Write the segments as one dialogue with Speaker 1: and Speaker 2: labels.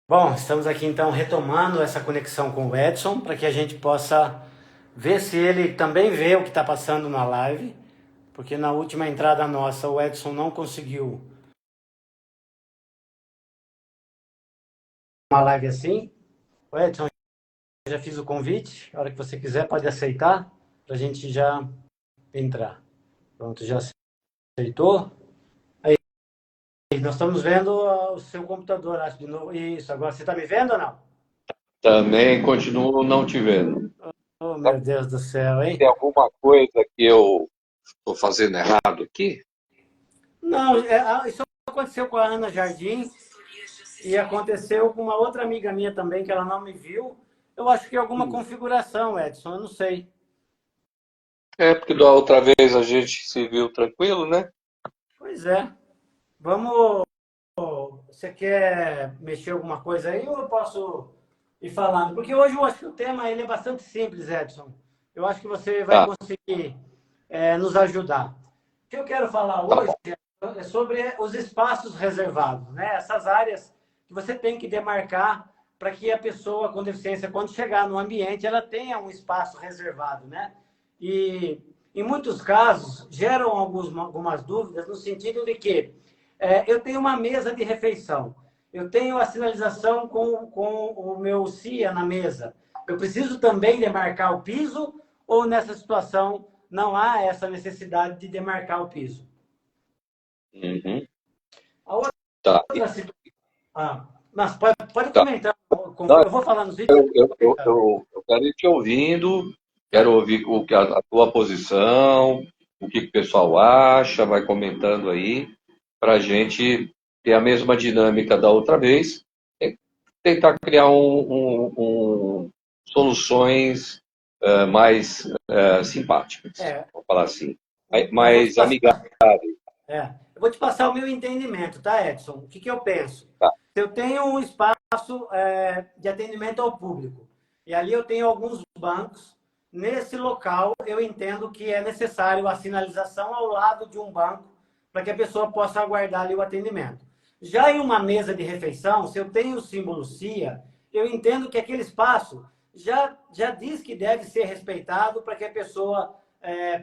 Speaker 1: Bom, estamos aqui então retomando essa conexão com o Edson para que a gente possa ver se ele também vê o que está passando na live, porque na última entrada nossa o Edson não conseguiu uma live assim. O Edson, eu já fiz o convite, a hora que você quiser pode aceitar para a gente já entrar. Pronto, já aceitou. Aí, nós estamos vendo o seu computador, acho de novo. Isso, agora você está me vendo ou não?
Speaker 2: Também continuo não te vendo.
Speaker 1: Oh, meu Deus do céu,
Speaker 2: Tem
Speaker 1: hein?
Speaker 2: alguma coisa que eu estou fazendo errado aqui?
Speaker 1: Não, isso aconteceu com a Ana Jardim. E aconteceu com uma outra amiga minha também, que ela não me viu. Eu acho que é alguma configuração, Edson, eu não sei.
Speaker 2: É, porque da outra vez a gente se viu tranquilo, né?
Speaker 1: Pois é. Vamos. Você quer mexer alguma coisa aí ou eu posso ir falando? Porque hoje eu acho que o tema ele é bastante simples, Edson. Eu acho que você vai
Speaker 2: Tá,
Speaker 1: conseguir nos ajudar. O que eu quero falar
Speaker 2: tá
Speaker 1: hoje
Speaker 2: bom.
Speaker 1: é sobre os espaços reservados, né? Essas áreas que você tem que demarcar para que a pessoa com deficiência, quando chegar no ambiente, ela tenha um espaço reservado, né? E em muitos casos geram algumas dúvidas no sentido de que eu tenho uma mesa de refeição, eu tenho a sinalização com o meu CIA na mesa. Eu preciso também demarcar o piso ou nessa situação não há essa necessidade de demarcar o piso?
Speaker 2: Uhum.
Speaker 1: A outra
Speaker 2: Tá,
Speaker 1: situação. Mas pode
Speaker 2: tá.
Speaker 1: comentar.
Speaker 2: Não,
Speaker 1: Eu vou falar nos vídeos.
Speaker 2: eu quero ir te ouvindo, quero ouvir a tua posição, o que o pessoal acha, vai comentando aí, para a gente ter a mesma dinâmica da outra vez, e tentar criar soluções mais simpáticas,
Speaker 1: É,
Speaker 2: vamos falar assim,
Speaker 1: eu vou te
Speaker 2: mais
Speaker 1: passar.
Speaker 2: amigáveis.
Speaker 1: Eu vou te passar o meu entendimento, tá, Edson? O que, que eu penso?
Speaker 2: Tá?
Speaker 1: Se eu tenho um espaço de atendimento ao público e ali eu tenho alguns bancos, nesse local eu entendo que é necessário a sinalização ao lado de um banco para que a pessoa possa aguardar ali o atendimento. Já em uma mesa de refeição, se eu tenho o símbolo CIA, eu entendo que aquele espaço já diz que deve ser respeitado para que a pessoa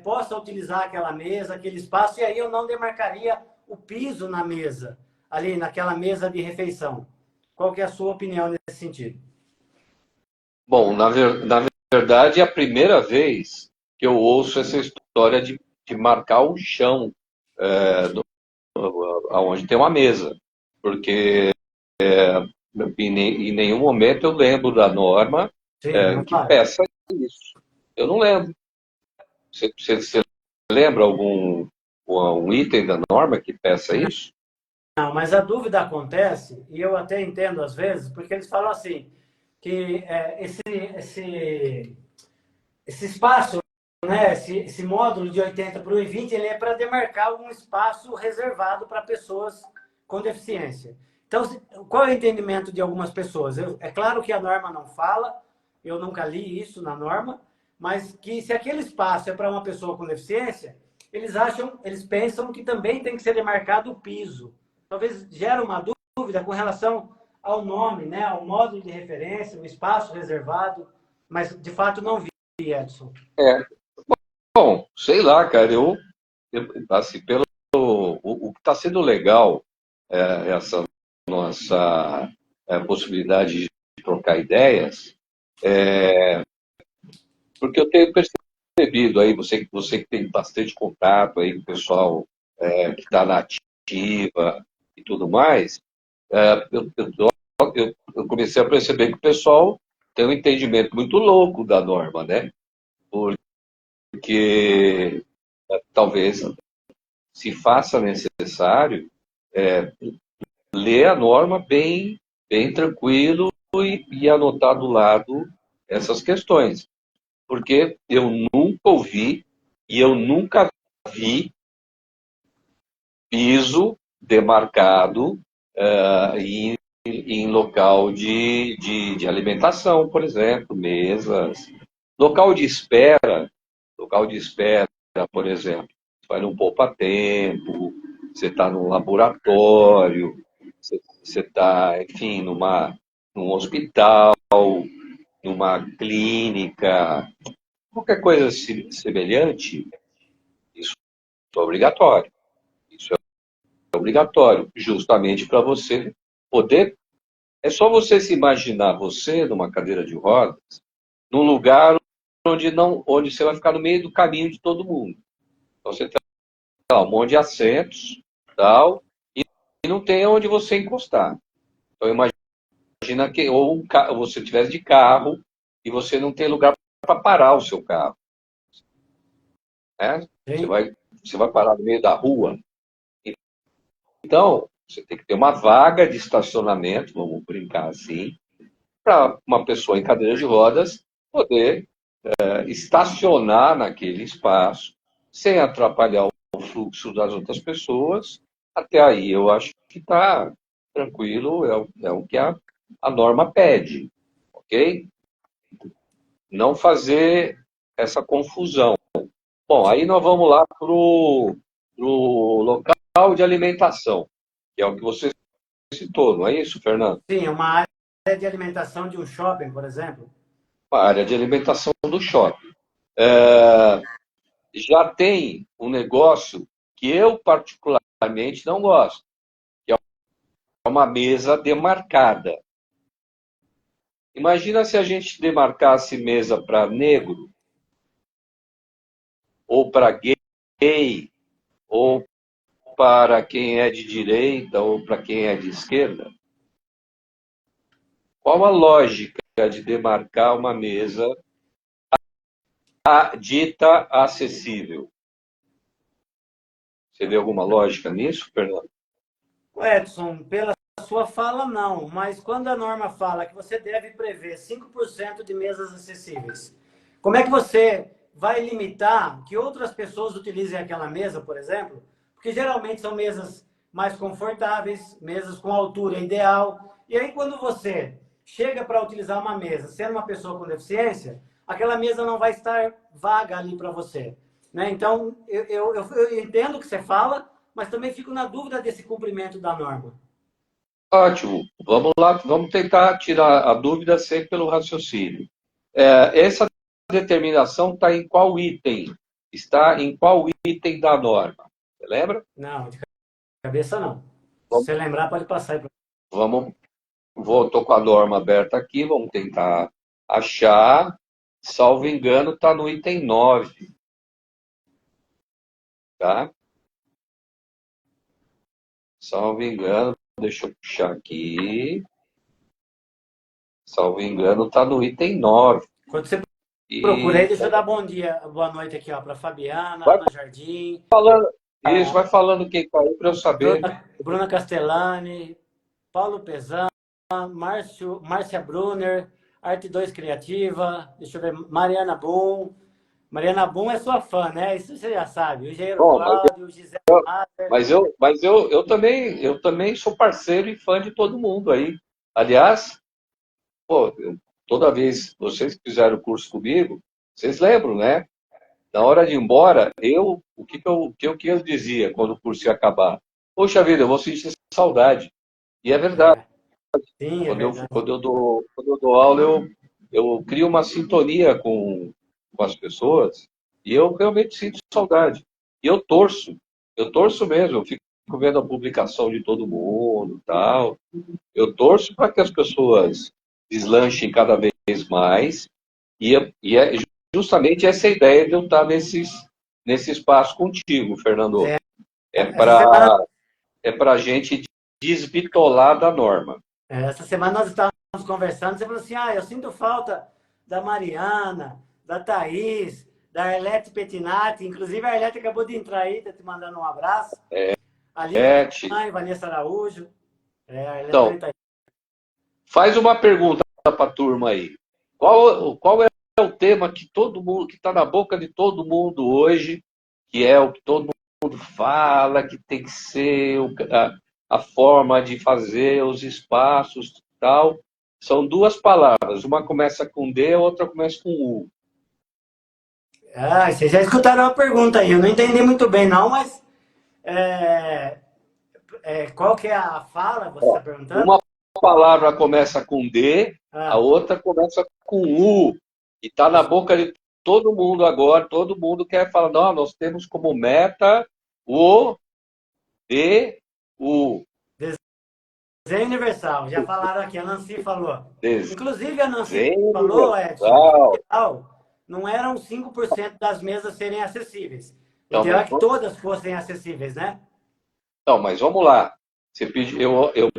Speaker 1: possa utilizar aquela mesa, aquele espaço, e aí eu não demarcaria o piso na mesa, ali naquela mesa de refeição. Qual que é a sua opinião nesse sentido?
Speaker 2: Bom, na verdade, é a primeira vez que eu ouço essa história de marcar o chão aonde tem uma mesa, porque em nenhum momento eu lembro da norma
Speaker 1: Sim, não
Speaker 2: que
Speaker 1: fala.
Speaker 2: peça isso. Eu não lembro. Você lembra algum um item da norma que peça isso?
Speaker 1: Não, mas a dúvida acontece, e eu até entendo às vezes, porque eles falam assim, que esse espaço, né, esse módulo de 80 por 1,20, ele é para demarcar um espaço reservado para pessoas com deficiência. Então, qual é o entendimento de algumas pessoas? É claro que a norma não fala, eu nunca li isso na norma, mas que se aquele espaço é para uma pessoa com deficiência, eles pensam que também tem que ser demarcado o piso. Talvez gere uma dúvida com relação ao nome, né, ao módulo de referência, o espaço reservado, mas de fato não vi, Edson.
Speaker 2: É. Bom, sei lá, cara. Assim, o que está sendo legal essa nossa possibilidade de trocar ideias, porque eu tenho percebido aí, você que tem bastante contato aí com o pessoal que está na ativa e tudo mais, eu comecei a perceber que o pessoal tem um entendimento muito louco da norma, né? Porque talvez se faça necessário ler a norma bem tranquilo e anotar do lado essas questões. Porque eu nunca ouvi e eu nunca vi piso demarcado em local de alimentação, por exemplo, mesas. Local de espera, local de espera, por exemplo, você vai num poupa-tempo, você está num laboratório, você está, enfim, num hospital, numa clínica, qualquer coisa semelhante, isso é obrigatório. Isso é obrigatório, justamente para você poder. É só você se imaginar você numa cadeira de rodas, num lugar onde você vai ficar no meio do caminho de todo mundo. Então você tem lá, um monte de assentos, tal, e não tem onde você encostar. Então imagina que ou você estivesse de carro e você não tem lugar para parar o seu carro, né? Você
Speaker 1: Sim.
Speaker 2: vai, você vai parar no meio da rua. Então, você tem que ter uma vaga de estacionamento, vamos brincar assim, para uma pessoa em cadeira de rodas poder estacionar naquele espaço sem atrapalhar o fluxo das outras pessoas. Até aí eu acho que está tranquilo, é o que a norma pede, ok? Não fazer essa confusão. Bom, aí nós vamos lá para o local de alimentação, que é o que você citou, não é isso, Fernando?
Speaker 1: Sim, uma área de alimentação de um shopping, por exemplo.
Speaker 2: A área de alimentação do shopping. É, já tem um negócio que eu particularmente não gosto, que é uma mesa demarcada. Imagina se a gente demarcasse mesa para negro, ou para gay, ou para quem é de direita, ou para quem é de esquerda. Qual a lógica de demarcar uma mesa dita acessível? Você vê alguma lógica nisso, Fernando?
Speaker 1: Edson, pela sua fala, não. Mas quando a norma fala que você deve prever 5% de mesas acessíveis, como é que você vai limitar que outras pessoas utilizem aquela mesa, por exemplo? Porque geralmente são mesas mais confortáveis, mesas com altura ideal. E aí, quando você chega para utilizar uma mesa, sendo uma pessoa com deficiência, aquela mesa não vai estar vaga ali para você. Né? Então, eu entendo o que você fala, mas também fico na dúvida desse cumprimento da norma.
Speaker 2: Ótimo. Vamos lá, vamos tentar tirar a dúvida sempre pelo raciocínio. Essa determinação está em qual item? Está em qual item da norma? Você lembra?
Speaker 1: Não, de cabeça não. Se
Speaker 2: Vamos,
Speaker 1: você lembrar, pode passar aí para.
Speaker 2: vamos estou com a norma aberta aqui, vamos tentar achar. Salvo engano, está no item 9, tá? Salvo engano, deixa eu puxar aqui. Salvo engano, está no item 9.
Speaker 1: Quando você procura aí,
Speaker 2: E
Speaker 1: deixa eu dar bom dia, boa noite aqui, ó, para Fabiana,
Speaker 2: vai
Speaker 1: Ana Jardim,
Speaker 2: falando, isso,
Speaker 1: a
Speaker 2: vai falando quem caiu para eu saber.
Speaker 1: Bruna Castellani, Paulo Pesan, Márcia Brunner, Arte 2 Criativa, deixa eu ver, Mariana Boom. Mariana Boom é sua fã, né? Isso você já sabe. O Engenheiro
Speaker 2: Bom,
Speaker 1: Cláudio, o Gisele Mater.
Speaker 2: eu também sou parceiro e fã de todo mundo aí. Aliás, pô, toda vez vocês que fizeram o curso comigo, vocês lembram, né? Na hora de ir embora, o que eu dizia quando o curso ia acabar? Poxa vida, eu vou sentir saudade. E é verdade.
Speaker 1: É, sim, é verdade.
Speaker 2: Quando eu dou aula, eu crio uma sintonia com as pessoas e eu realmente sinto saudade. E eu torço mesmo, eu fico vendo a publicação de todo mundo, tal. Eu torço para que as pessoas deslanchem cada vez mais e é justamente essa ideia de eu estar nesse espaço contigo, Fernando.
Speaker 1: É,
Speaker 2: É
Speaker 1: essa semana,
Speaker 2: para a gente desbitolar da norma.
Speaker 1: essa semana nós estávamos conversando, você falou assim, eu sinto falta da Mariana, da Thaís, da Arlete Petinati, inclusive a Arlete acabou de entrar aí, tá te mandando um abraço. Aline
Speaker 2: Ete.
Speaker 1: Mãe, Vanessa Araújo, a Arlete
Speaker 2: Então,
Speaker 1: também tá aí.
Speaker 2: faz uma pergunta para a turma aí. Qual é o tema que todo mundo, que está na boca de todo mundo hoje, que é o que todo mundo fala, que tem que ser a forma de fazer os espaços e tal? São duas palavras. Uma começa com D, a outra começa com U.
Speaker 1: Vocês já escutaram a pergunta aí, eu não entendi muito bem não, mas qual que é a fala, você está perguntando?
Speaker 2: Uma palavra começa com D, a outra começa com U. E está na boca de todo mundo agora, todo mundo quer falar, não, nós temos como meta o D-U.
Speaker 1: Desenho universal, já falaram aqui, a Nancy falou.
Speaker 2: Desenho
Speaker 1: Inclusive, a Nancy falou, Edson, não eram 5% das mesas serem acessíveis. O ideal é que todas fossem acessíveis, né?
Speaker 2: Não, mas vamos lá. Você pediu, eu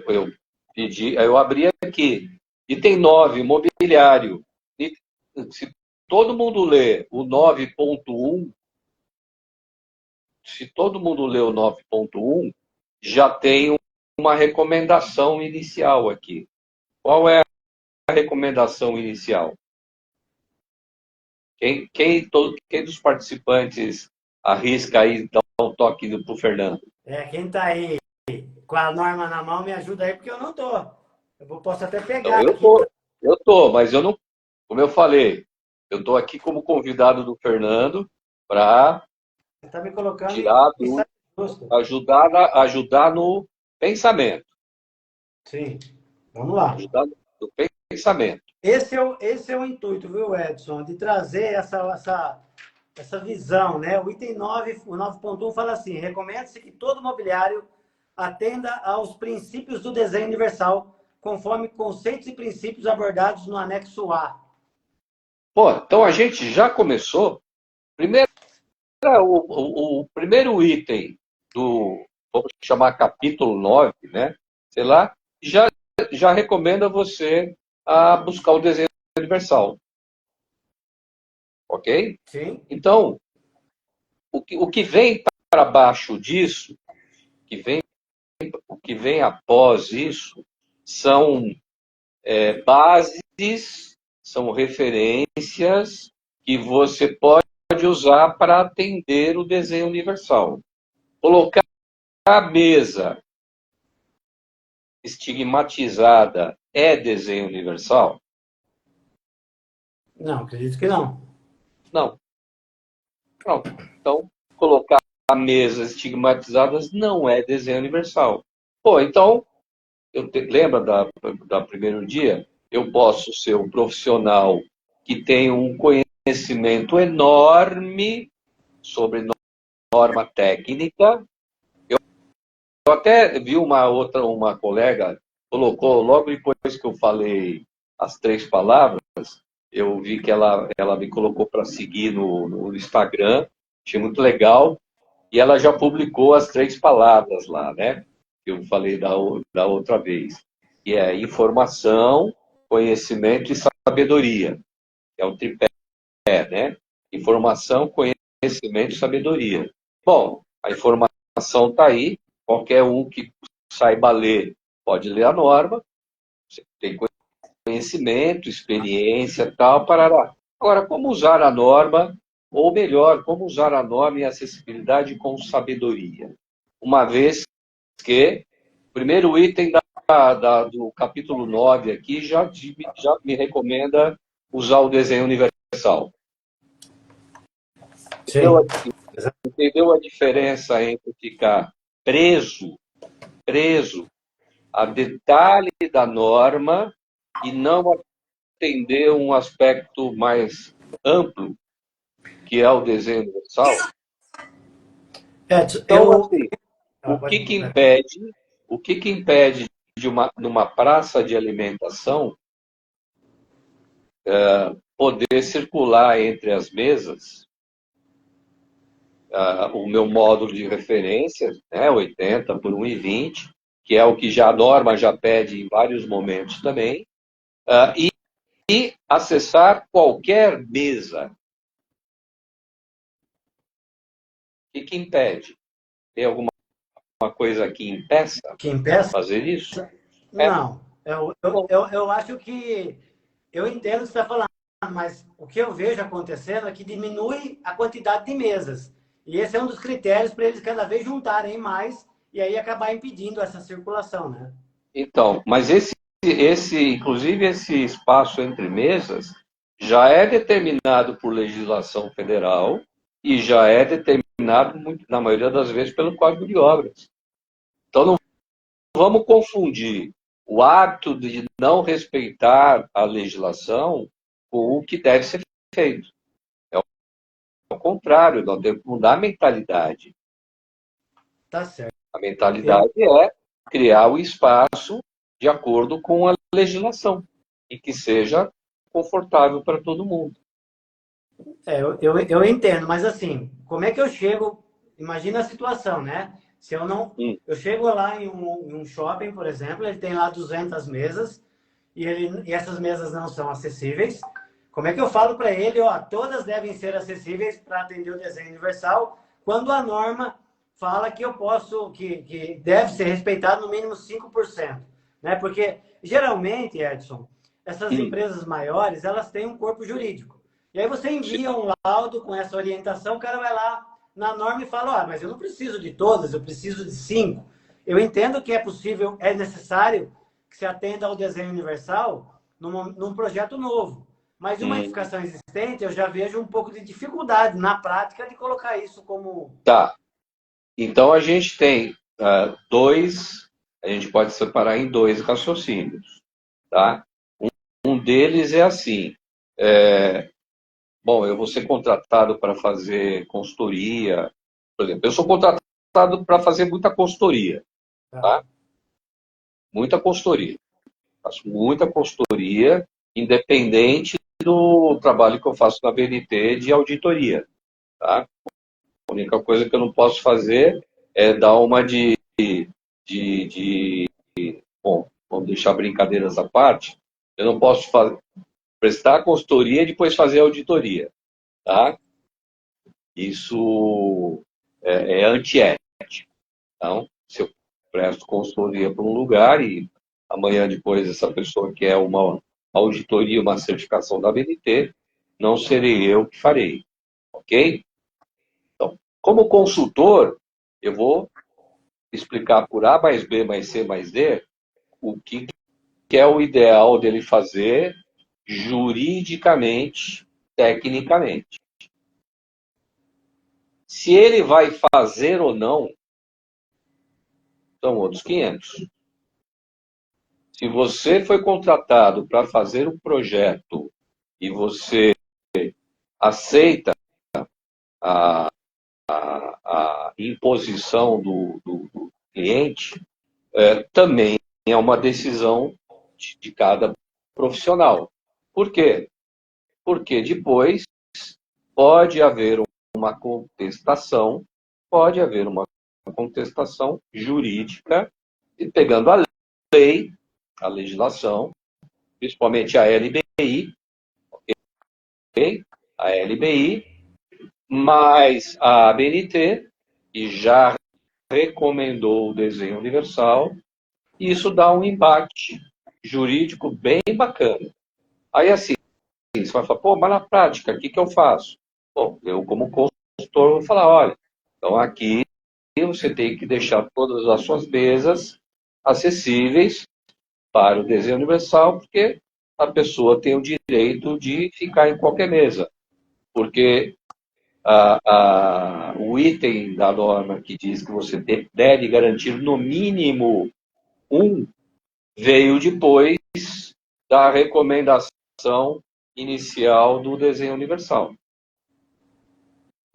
Speaker 2: pedi, eu abri aqui. Item 9, mobiliário. E, se todo mundo lê o 9.1, se todo mundo lê o 9.1, já tem uma recomendação inicial aqui. Qual é a recomendação inicial? Quem dos participantes arrisca aí dar um toque para o Fernando?
Speaker 1: Quem está aí com a norma na mão, me ajuda aí, porque eu não estou. Posso até pegar.
Speaker 2: Então, eu tô, mas eu não, como eu falei, eu estou aqui como convidado do Fernando para
Speaker 1: tá me colocando
Speaker 2: tirar ajudar no pensamento.
Speaker 1: Sim, vamos lá.
Speaker 2: Ajudar no pensamento.
Speaker 1: Esse é o intuito, viu, Edson, de trazer essa visão, né? O item 9, o 9.1 fala assim: recomenda-se que todo mobiliário atenda aos princípios do desenho universal, conforme conceitos e princípios abordados no anexo A.
Speaker 2: Pô, então a gente já começou. Primeiro, o primeiro item do, vamos chamar capítulo 9, né? Sei lá, já recomenda você a buscar o desenho universal. Ok?
Speaker 1: Sim.
Speaker 2: Então, o que vem para baixo disso, o que vem após isso, são bases, são referências que você pode usar para atender o desenho universal. Colocar a mesa estigmatizada é desenho universal?
Speaker 1: Não, acredito que não.
Speaker 2: Não. Pronto. Então, colocar mesas estigmatizadas não é desenho universal. Pô, então, lembra da primeiro dia? Eu posso ser um profissional que tem um conhecimento enorme sobre norma técnica. Eu até vi uma colega colocou, logo depois que eu falei as 3 palavras, eu vi que ela me colocou para seguir no Instagram, achei muito legal, e ela já publicou as 3 palavras lá, né? Que eu falei da outra vez. Que é informação, conhecimento e sabedoria. É o tripé, né? Informação, conhecimento e sabedoria. Bom, a informação está aí, qualquer um que saiba ler pode ler a norma, você tem conhecimento, experiência, tal, parará. Agora, como usar a norma, ou melhor, como usar a norma e a acessibilidade com sabedoria? Uma vez que o primeiro item do capítulo 9 aqui já me recomenda usar o desenho universal. Entendeu a diferença entre ficar preso a detalhe da norma e não atender um aspecto mais amplo, que é o desenho universal? Então, assim, o que impede numa praça de alimentação poder circular entre as mesas o meu módulo de referência, né, 80 por 1,20, que é o que a norma já pede em vários momentos também, e acessar qualquer mesa. O que impede? Tem alguma coisa que impeça fazer isso?
Speaker 1: Não. Eu acho que... Eu entendo o que você está falando, mas o que eu vejo acontecendo é que diminui a quantidade de mesas. E esse é um dos critérios para eles cada vez juntarem mais e aí acabar impedindo essa circulação, né?
Speaker 2: Então, mas inclusive esse espaço entre mesas já é determinado por legislação federal e já é determinado, na maioria das vezes, pelo Código de Obras. Então, não vamos confundir o hábito de não respeitar a legislação com o que deve ser feito. É o contrário, nós temos que mudar a mentalidade.
Speaker 1: Tá certo.
Speaker 2: A mentalidade é criar o espaço de acordo com a legislação e que seja confortável para todo mundo.
Speaker 1: Eu entendo, mas assim, como é que eu chego? Imagina a situação, né? Se eu não. Eu chego lá em um shopping, por exemplo, ele tem lá 200 mesas e essas mesas não são acessíveis. Como é que eu falo para ele, ó, todas devem ser acessíveis para atender o desenho universal, quando a norma fala que eu posso, que deve ser respeitado no mínimo 5%, né? Porque geralmente, Edson, essas empresas maiores, elas têm um corpo jurídico. E aí você envia um laudo com essa orientação, o cara vai lá na norma e fala, mas eu não preciso de todas, eu preciso de 5. Eu entendo que é possível, é necessário que se atenda ao desenho universal num projeto novo. Mas de uma edificação existente, eu já vejo um pouco de dificuldade na prática de colocar isso como...
Speaker 2: Tá. Então a gente tem a gente pode separar em 2 raciocínios. Tá? Um deles é assim, bom, eu vou ser contratado para fazer consultoria, por exemplo, eu sou contratado para fazer muita consultoria, tá? Muita consultoria. Faço muita consultoria, independente do trabalho que eu faço na BNT de auditoria, tá? A única coisa que eu não posso fazer é dar uma bom, vamos deixar brincadeiras à parte, eu não posso prestar consultoria e depois fazer auditoria, tá? Isso é antiético. Então, se eu presto consultoria para um lugar e amanhã depois essa pessoa quer uma auditoria, uma certificação da BNT, não serei eu que farei, ok? Então, como consultor, eu vou explicar por A mais B mais C mais D o que é o ideal dele fazer juridicamente, tecnicamente. Se ele vai fazer ou não, são outros 500. Se você foi contratado para fazer um projeto e você aceita a, a imposição do cliente, também é uma decisão de cada profissional. Por quê? Porque depois pode haver uma contestação, jurídica, e pegando a lei, a legislação, principalmente a LBI, ok? A LBI, mais a ABNT, que já recomendou o desenho universal, e isso dá um embate jurídico bem bacana. Aí, assim, você vai falar, pô, mas na prática, o que eu faço? Bom, eu, como consultor, vou falar, olha, então aqui você tem que deixar todas as suas mesas acessíveis para o desenho universal, porque a pessoa tem o direito de ficar em qualquer mesa. Porque o item da norma que diz que você deve garantir no mínimo um, veio depois da recomendação inicial do desenho universal.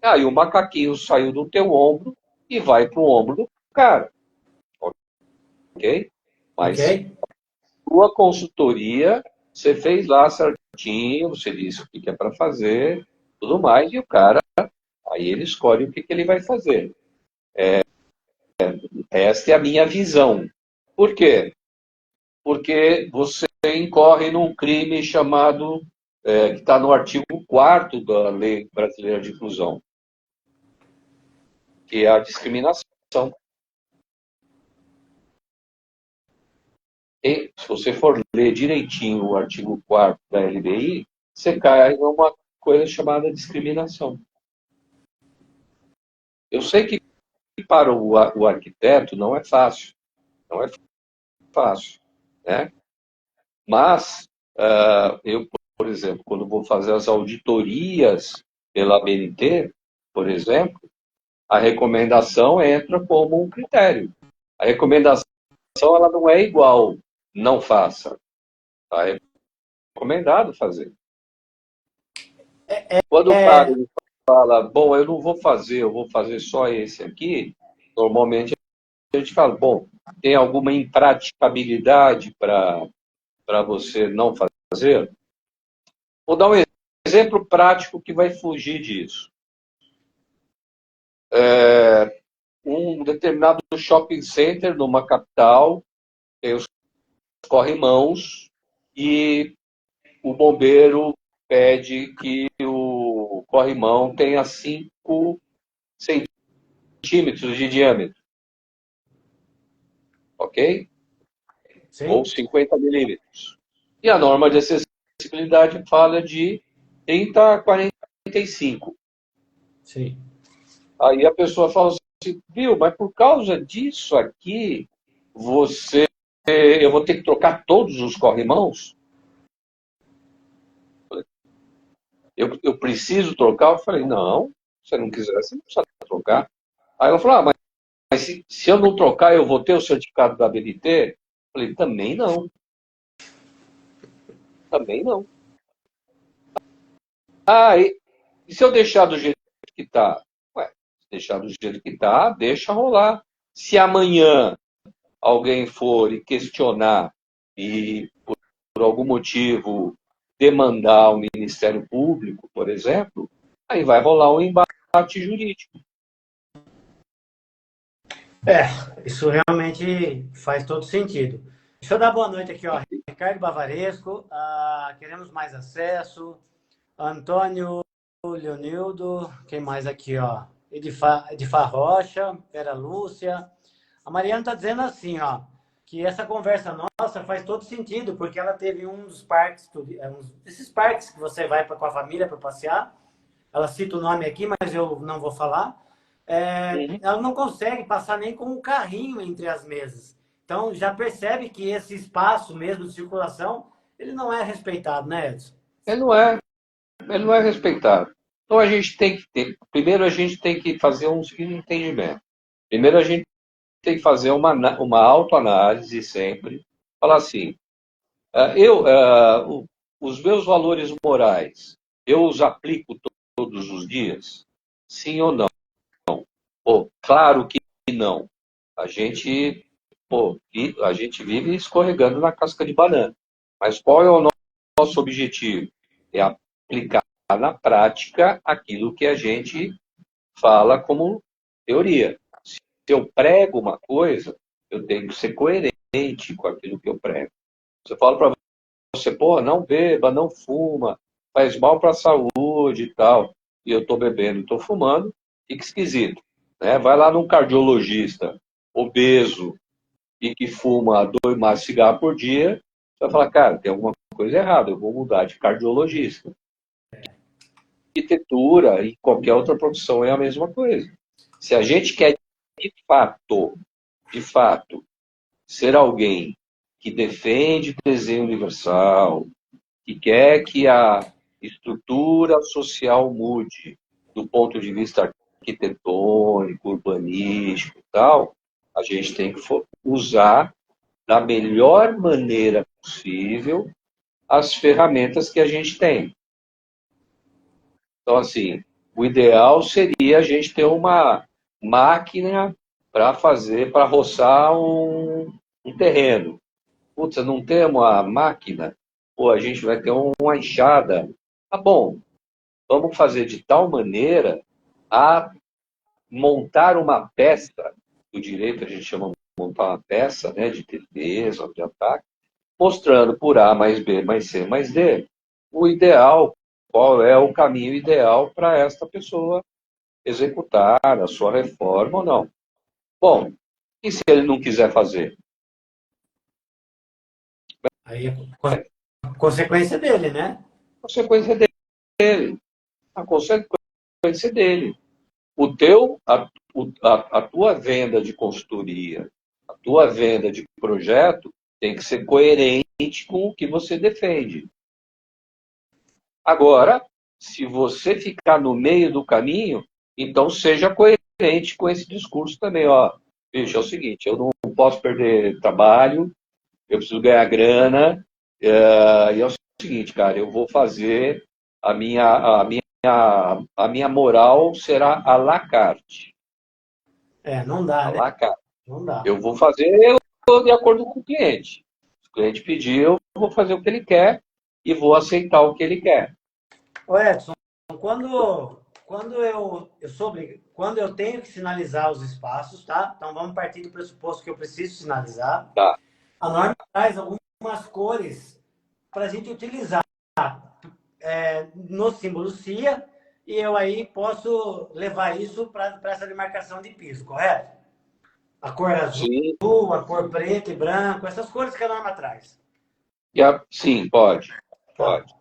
Speaker 2: Aí o macaquinho saiu do teu ombro e vai para o ombro do cara. Ok? Mas sua consultoria, você fez lá certinho, você disse o que é para fazer, tudo mais, e o cara, aí ele escolhe o que ele vai fazer. Esta é a minha visão. Por quê? Porque você incorre num crime chamado, que está no artigo 4º da Lei Brasileira de Inclusão, que é a discriminação. E, se você for ler direitinho o artigo 4º da LBI, você cai numa coisa chamada discriminação. Eu sei que para o arquiteto não é fácil, né? Mas eu, por exemplo, quando vou fazer as auditorias pela BNT, por exemplo, a recomendação entra como um critério. A recomendação ela não é igual não faça. Está recomendado fazer. Quando o cara
Speaker 1: É,
Speaker 2: fala, bom, eu não vou fazer, eu vou fazer só esse aqui, normalmente a gente fala, bom, tem alguma impraticabilidade para você não fazer? Vou dar um exemplo prático que vai fugir disso. Um determinado shopping center numa capital, tem os corrimãos e o bombeiro pede que o corrimão tenha 5 centímetros de diâmetro, ok? Ou
Speaker 1: sim,
Speaker 2: 50 milímetros. E a norma de acessibilidade fala de 30 a 45.
Speaker 1: sim.
Speaker 2: Aí a pessoa fala assim, viu, mas por causa disso aqui, eu vou ter que trocar todos os corrimãos? Eu preciso trocar? Eu falei, não, se você não quiser, você não precisa trocar. Aí ela falou, mas se eu não trocar, eu vou ter o certificado da ABNT? Eu falei, também não, também não. Ah, e se eu deixar do jeito que está? Ué, se deixar do jeito que está, deixa rolar. Se amanhã alguém for e questionar e, por algum motivo, demandar o Ministério Público, por exemplo, aí vai rolar um embate jurídico.
Speaker 1: Isso realmente faz todo sentido. Deixa eu dar boa noite aqui, ó. Ricardo Bavaresco, queremos mais acesso. Antônio Leonildo, quem mais aqui, ó? Edifar Rocha, Vera Lúcia. A Mariana está dizendo assim, ó, que essa conversa nossa faz todo sentido, porque ela teve um dos parques, esses parques que você vai com a família para passear. Ela cita o nome aqui, mas eu não vou falar.
Speaker 2: Uhum.
Speaker 1: Ela não consegue passar nem com um carrinho entre as mesas. Então já percebe que esse espaço mesmo de circulação, ele não é respeitado, né, Edson?
Speaker 2: Ele não é, ele não é respeitado. Então a gente tem que ter, primeiro a gente tem que fazer um seguinte entendimento. Primeiro a gente tem que fazer uma autoanálise sempre, falar assim, os meus valores morais, eu os aplico todos os dias? Sim ou não? Pô, claro que não. A gente, a gente vive escorregando na casca de banana. Mas qual é o nosso objetivo? É aplicar na prática aquilo que a gente fala como teoria. Se eu prego uma coisa, eu tenho que ser coerente com aquilo que eu prego. Se eu falo para você, pô, não beba, não fuma, faz mal para a saúde e tal, e eu estou bebendo e estou fumando, fica esquisito. Né? Vai lá num cardiologista obeso e que fuma 2 maços de cigarro por dia, você vai falar, cara, tem alguma coisa errada, eu vou mudar de cardiologista. Arquitetura e qualquer outra profissão é a mesma coisa. Se a gente quer de fato, ser alguém que defende desenho universal, que quer que a estrutura social mude do ponto de vista arquitetônico, urbanístico e tal, a gente tem que usar da melhor maneira possível as ferramentas que a gente tem. Então, assim, o ideal seria a gente ter uma máquina para fazer, para roçar um terreno. Putz, não temos a máquina? Pô, a gente vai ter uma enxada. Tá bom, vamos fazer de tal maneira a montar uma peça, o direito a gente chama de montar uma peça, né, de defesa, de ataque, mostrando por A mais B mais C mais D o ideal, qual é o caminho ideal para esta pessoa executar a sua reforma ou não. Bom, e se ele não quiser fazer?
Speaker 1: Aí consequência dele, né?
Speaker 2: Consequência dele. A consequência dele. O teu, a tua venda de consultoria, a tua venda de projeto tem que ser coerente com o que você defende. Agora, se você ficar no meio do caminho, então seja coerente com esse discurso também. Ó, bicho, é o seguinte, eu não posso perder trabalho, eu preciso ganhar grana, e é o seguinte, cara, eu vou fazer a minha moral será à la carte.
Speaker 1: Não dá,
Speaker 2: À
Speaker 1: né?
Speaker 2: la carte.
Speaker 1: Não dá.
Speaker 2: Eu vou fazer de acordo com o cliente. Se o cliente pedir, eu vou fazer o que ele quer e vou aceitar o que ele quer.
Speaker 1: Ô Edson, quando eu tenho que sinalizar os espaços, tá? Então vamos partir do pressuposto que eu preciso sinalizar.
Speaker 2: Tá.
Speaker 1: A norma traz algumas cores para a gente utilizar no símbolo CIA e eu aí posso levar isso para essa demarcação de piso, correto? A cor azul,
Speaker 2: Sim,
Speaker 1: a cor preto e branco, essas cores que a norma traz.
Speaker 2: sim, pode.
Speaker 1: Tá.
Speaker 2: Pode.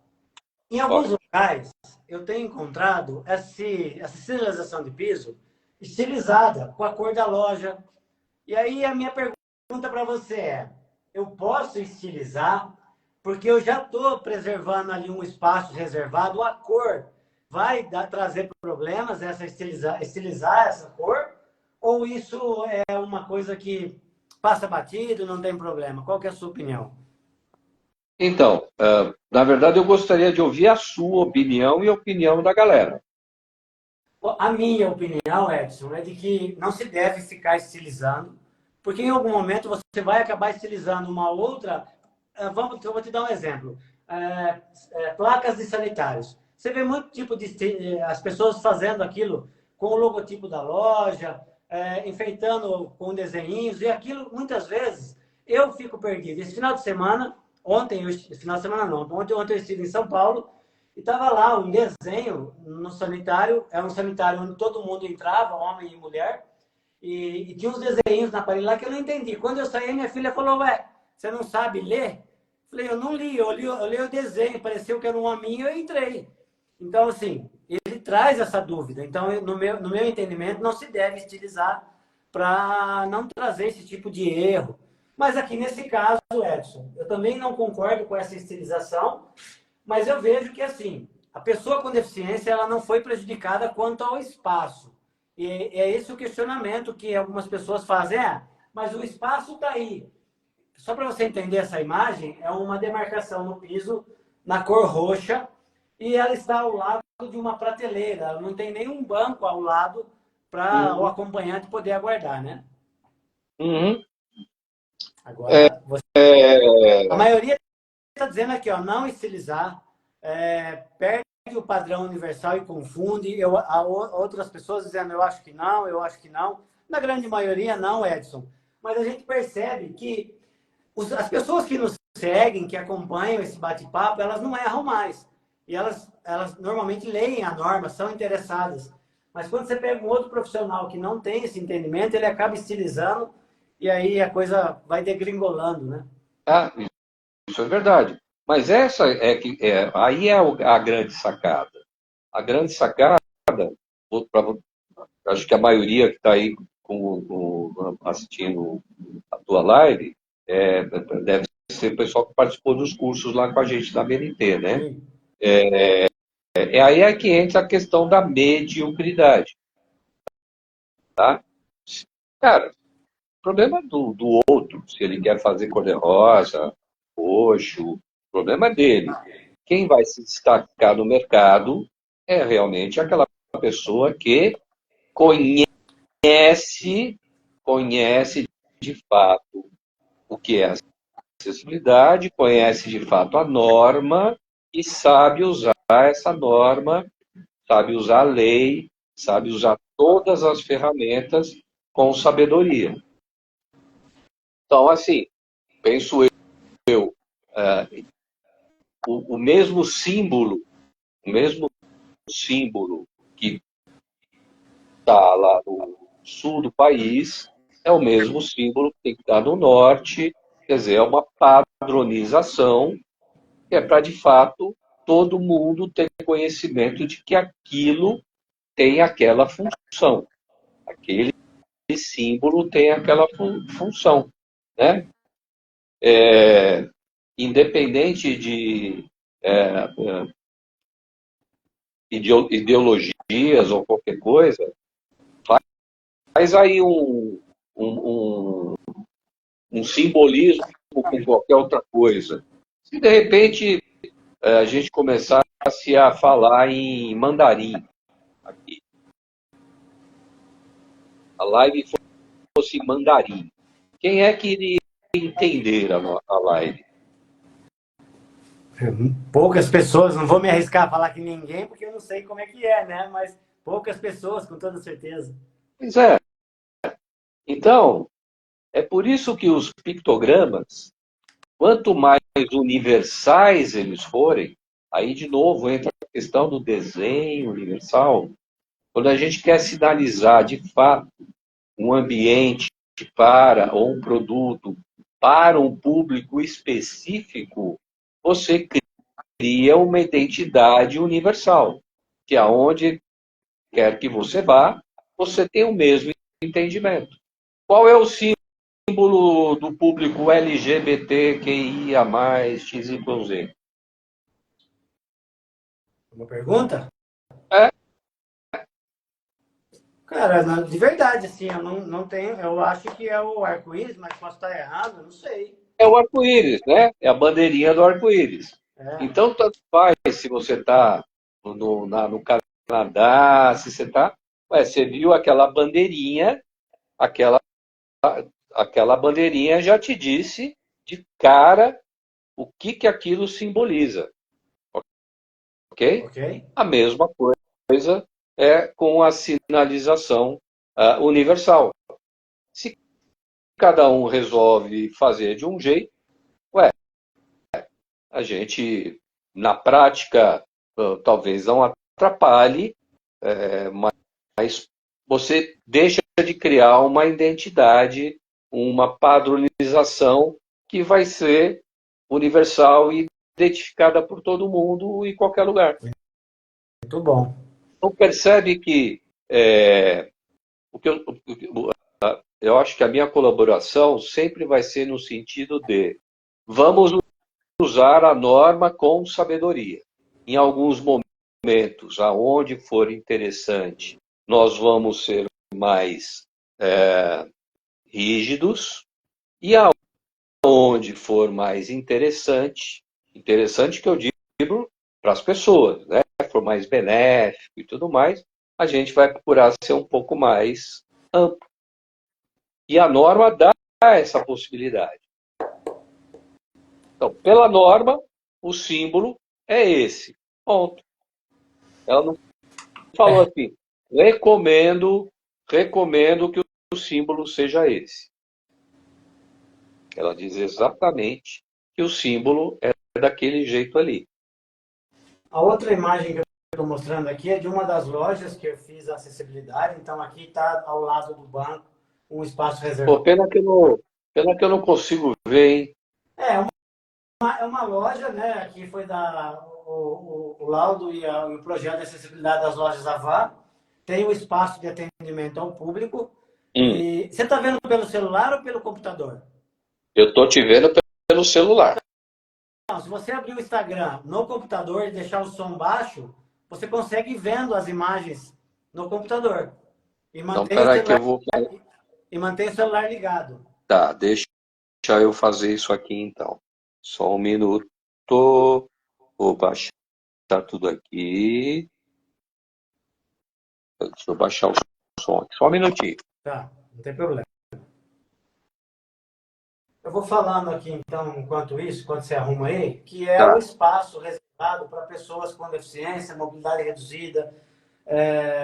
Speaker 1: Em alguns
Speaker 2: Pode.
Speaker 1: locais, eu tenho encontrado essa sinalização de piso estilizada, com a cor da loja. E aí a minha pergunta para você é, eu posso estilizar, porque eu já estou preservando ali um espaço reservado, a cor vai trazer problemas, estilizar essa cor? Ou isso é uma coisa que passa batido, não tem problema? Qual que é a sua opinião?
Speaker 2: Então, na verdade, eu gostaria de ouvir a sua opinião e a opinião da galera.
Speaker 1: A minha opinião, Edson, é de que não se deve ficar estilizando, porque em algum momento você vai acabar estilizando uma outra. Eu vou te dar um exemplo. Placas de sanitários. Você vê muito tipo de as pessoas fazendo aquilo com o logotipo da loja, enfeitando com desenhinhos, e aquilo, muitas vezes, eu fico perdido. Esse final de semana, final de semana não, ontem eu estive em São Paulo, e estava lá um desenho no sanitário, é um sanitário onde todo mundo entrava, homem e mulher, e tinha uns desenhos na parede lá que eu não entendi. Quando eu saí, minha filha falou, ué, você não sabe ler? Falei, eu não li, eu li o desenho, pareceu que era um hominho, eu entrei. Então, assim, ele traz essa dúvida. Então, no meu entendimento, não se deve estilizar para não trazer esse tipo de erro. Mas aqui nesse caso, Edson, eu também não concordo com essa estilização, mas eu vejo que, assim, a pessoa com deficiência ela não foi prejudicada quanto ao espaço. E é esse o questionamento que algumas pessoas fazem. Mas o espaço está aí. Só para você entender essa imagem, é uma demarcação no piso na cor roxa e ela está ao lado de uma prateleira. Ela não tem nenhum banco ao lado para o acompanhante poder aguardar, né?
Speaker 2: Uhum.
Speaker 1: Agora, a maioria está dizendo aqui, ó, não estilizar, perde o padrão universal e confunde. Outras pessoas dizendo, eu acho que não, eu acho que não. Na grande maioria, não, Edson. Mas a gente percebe que as pessoas que nos seguem, que acompanham esse bate-papo, elas não erram mais. E elas normalmente leem a norma, são interessadas. Mas quando você pega um outro profissional que não tem esse entendimento, ele acaba estilizando e aí a coisa vai degringolando, né?
Speaker 2: Ah, isso é verdade. Mas essa aí é a grande sacada. A grande sacada, acho que a maioria que está aí assistindo a tua live deve ser o pessoal que participou dos cursos lá com a gente da BNT, né?
Speaker 1: Sim.
Speaker 2: Aí é que entra a questão da mediocridade, tá? Cara, o problema do outro, se ele quer fazer cor-de-rosa, roxo, o problema é dele. Quem vai se destacar no mercado é realmente aquela pessoa que conhece de fato o que é acessibilidade, conhece de fato a norma e sabe usar essa norma, sabe usar a lei, sabe usar todas as ferramentas com sabedoria. Então, assim, penso eu, o mesmo símbolo que está lá no sul do país é o mesmo símbolo que tem que estar no norte, quer dizer, é uma padronização que é para, de fato, todo mundo ter conhecimento de que aquilo tem aquela função, aquele símbolo tem aquela função, né? Independente de ideologias ou qualquer coisa, faz aí um simbolismo com qualquer outra coisa. Se de repente a gente começasse a falar em mandarim aqui, a live fosse em mandarim, quem é que iria entender a live?
Speaker 1: Poucas pessoas, não vou me arriscar a falar que ninguém, porque eu não sei como é que é, né? Mas poucas pessoas, com toda certeza.
Speaker 2: Pois é. Então, é por isso que os pictogramas, quanto mais universais eles forem, aí de novo entra a questão do desenho universal. Quando a gente quer sinalizar de fato um ambiente para ou um produto para um público específico, você cria uma identidade universal, que aonde quer que você vá, você tem o mesmo entendimento. Qual é o símbolo do público LGBTQIA+, XYZ?
Speaker 1: Uma pergunta?
Speaker 2: É,
Speaker 1: Cara, de verdade, assim, eu não tenho. Eu acho que é o arco-íris, mas posso estar errado, eu não sei.
Speaker 2: é o arco-íris, né? É a bandeirinha do arco-íris.
Speaker 1: É,
Speaker 2: Então, tanto faz se você está no Canadá, se você está... Você viu aquela bandeirinha, aquela, aquela bandeirinha já te disse de cara o que aquilo simboliza, ok?
Speaker 1: ok?
Speaker 2: A mesma coisa é com a sinalização universal. Se cada um resolve fazer de um jeito, ué, a gente, na prática, talvez não atrapalhe, mas você deixa de criar uma identidade, uma padronização que vai ser universal e identificada por todo mundo em qualquer lugar.
Speaker 1: Muito bom.
Speaker 2: Então percebe que o que eu acho que a minha colaboração sempre vai ser no sentido de vamos usar a norma com sabedoria. Em alguns momentos, aonde for interessante, nós vamos ser mais rígidos, e aonde for mais interessante, interessante que eu digo para as pessoas, né? For mais benéfico e tudo mais, a gente vai procurar ser um pouco mais amplo. E a norma dá essa possibilidade. Então, pela norma, o símbolo é esse. Ponto. Ela não falou assim, recomendo que o símbolo seja esse. Ela diz exatamente que o símbolo é daquele jeito ali.
Speaker 1: A outra imagem que eu estou mostrando aqui é de uma das lojas que eu fiz a acessibilidade. Então, aqui está ao lado do banco um espaço
Speaker 2: Pô,
Speaker 1: reservado.
Speaker 2: pena que eu não consigo ver, hein?
Speaker 1: É uma loja, né? Aqui foi o laudo e o projeto de acessibilidade das lojas Avá. Tem o espaço de atendimento ao público. E você está vendo pelo celular ou pelo computador?
Speaker 2: Eu estou te vendo pelo celular.
Speaker 1: Não, se você abrir o Instagram no computador e deixar o som baixo, você consegue ir vendo as imagens no computador. E
Speaker 2: Então,
Speaker 1: mantém o
Speaker 2: peraí que
Speaker 1: celular,
Speaker 2: eu vou...
Speaker 1: e mantém o celular ligado.
Speaker 2: Tá, deixa eu fazer isso aqui, então. Só um minuto. Vou baixar tudo aqui. Deixa eu baixar o som aqui. Só um minutinho.
Speaker 1: Tá, não tem problema. Eu vou falando aqui, então, enquanto isso, enquanto você arruma aí, que é o
Speaker 2: Tá.
Speaker 1: espaço reservado para pessoas com deficiência, mobilidade reduzida,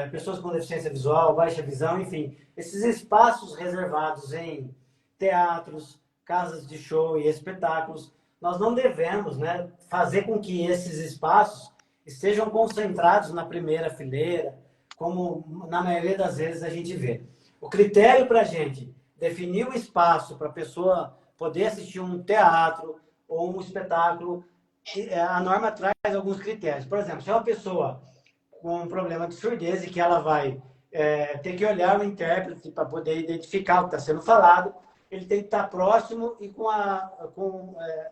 Speaker 1: pessoas com deficiência visual, baixa visão, enfim. Esses espaços reservados em teatros, casas de show e espetáculos, nós não devemos, né, fazer com que esses espaços estejam concentrados na primeira fileira, como na maioria das vezes a gente vê. O critério para a gente definir o espaço para a pessoa poder assistir um teatro ou um espetáculo, a norma traz alguns critérios. Por exemplo, se é uma pessoa com um problema de surdez e que ela vai ter que olhar o intérprete para poder identificar o que está sendo falado, ele tem que estar próximo e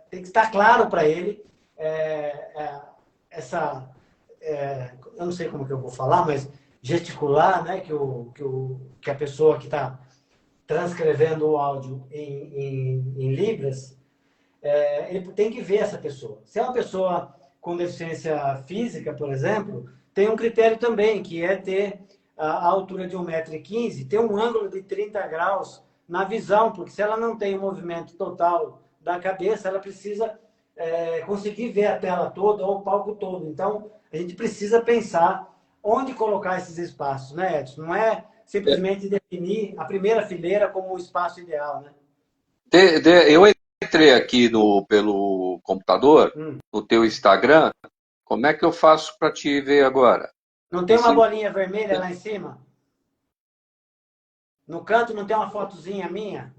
Speaker 1: tem que estar claro para ele eu não sei como que eu vou falar, mas gesticular, né, que a pessoa que está transcrevendo o áudio em Libras ele tem que ver essa pessoa. Se é uma pessoa com deficiência física, por exemplo, tem um critério também, que é ter a altura de 1,15 m, ter um ângulo de 30 graus na visão, porque se ela não tem o movimento total da cabeça, ela precisa conseguir ver a tela toda ou o palco todo. Então, a gente precisa pensar onde colocar esses espaços, né, Edson? Não é simplesmente definir a primeira fileira como o espaço ideal, né?
Speaker 2: Eu entrei aqui pelo computador, no teu Instagram. Como é que eu faço para te ver agora?
Speaker 1: Não tem uma bolinha vermelha lá em cima? No canto não tem uma fotozinha minha?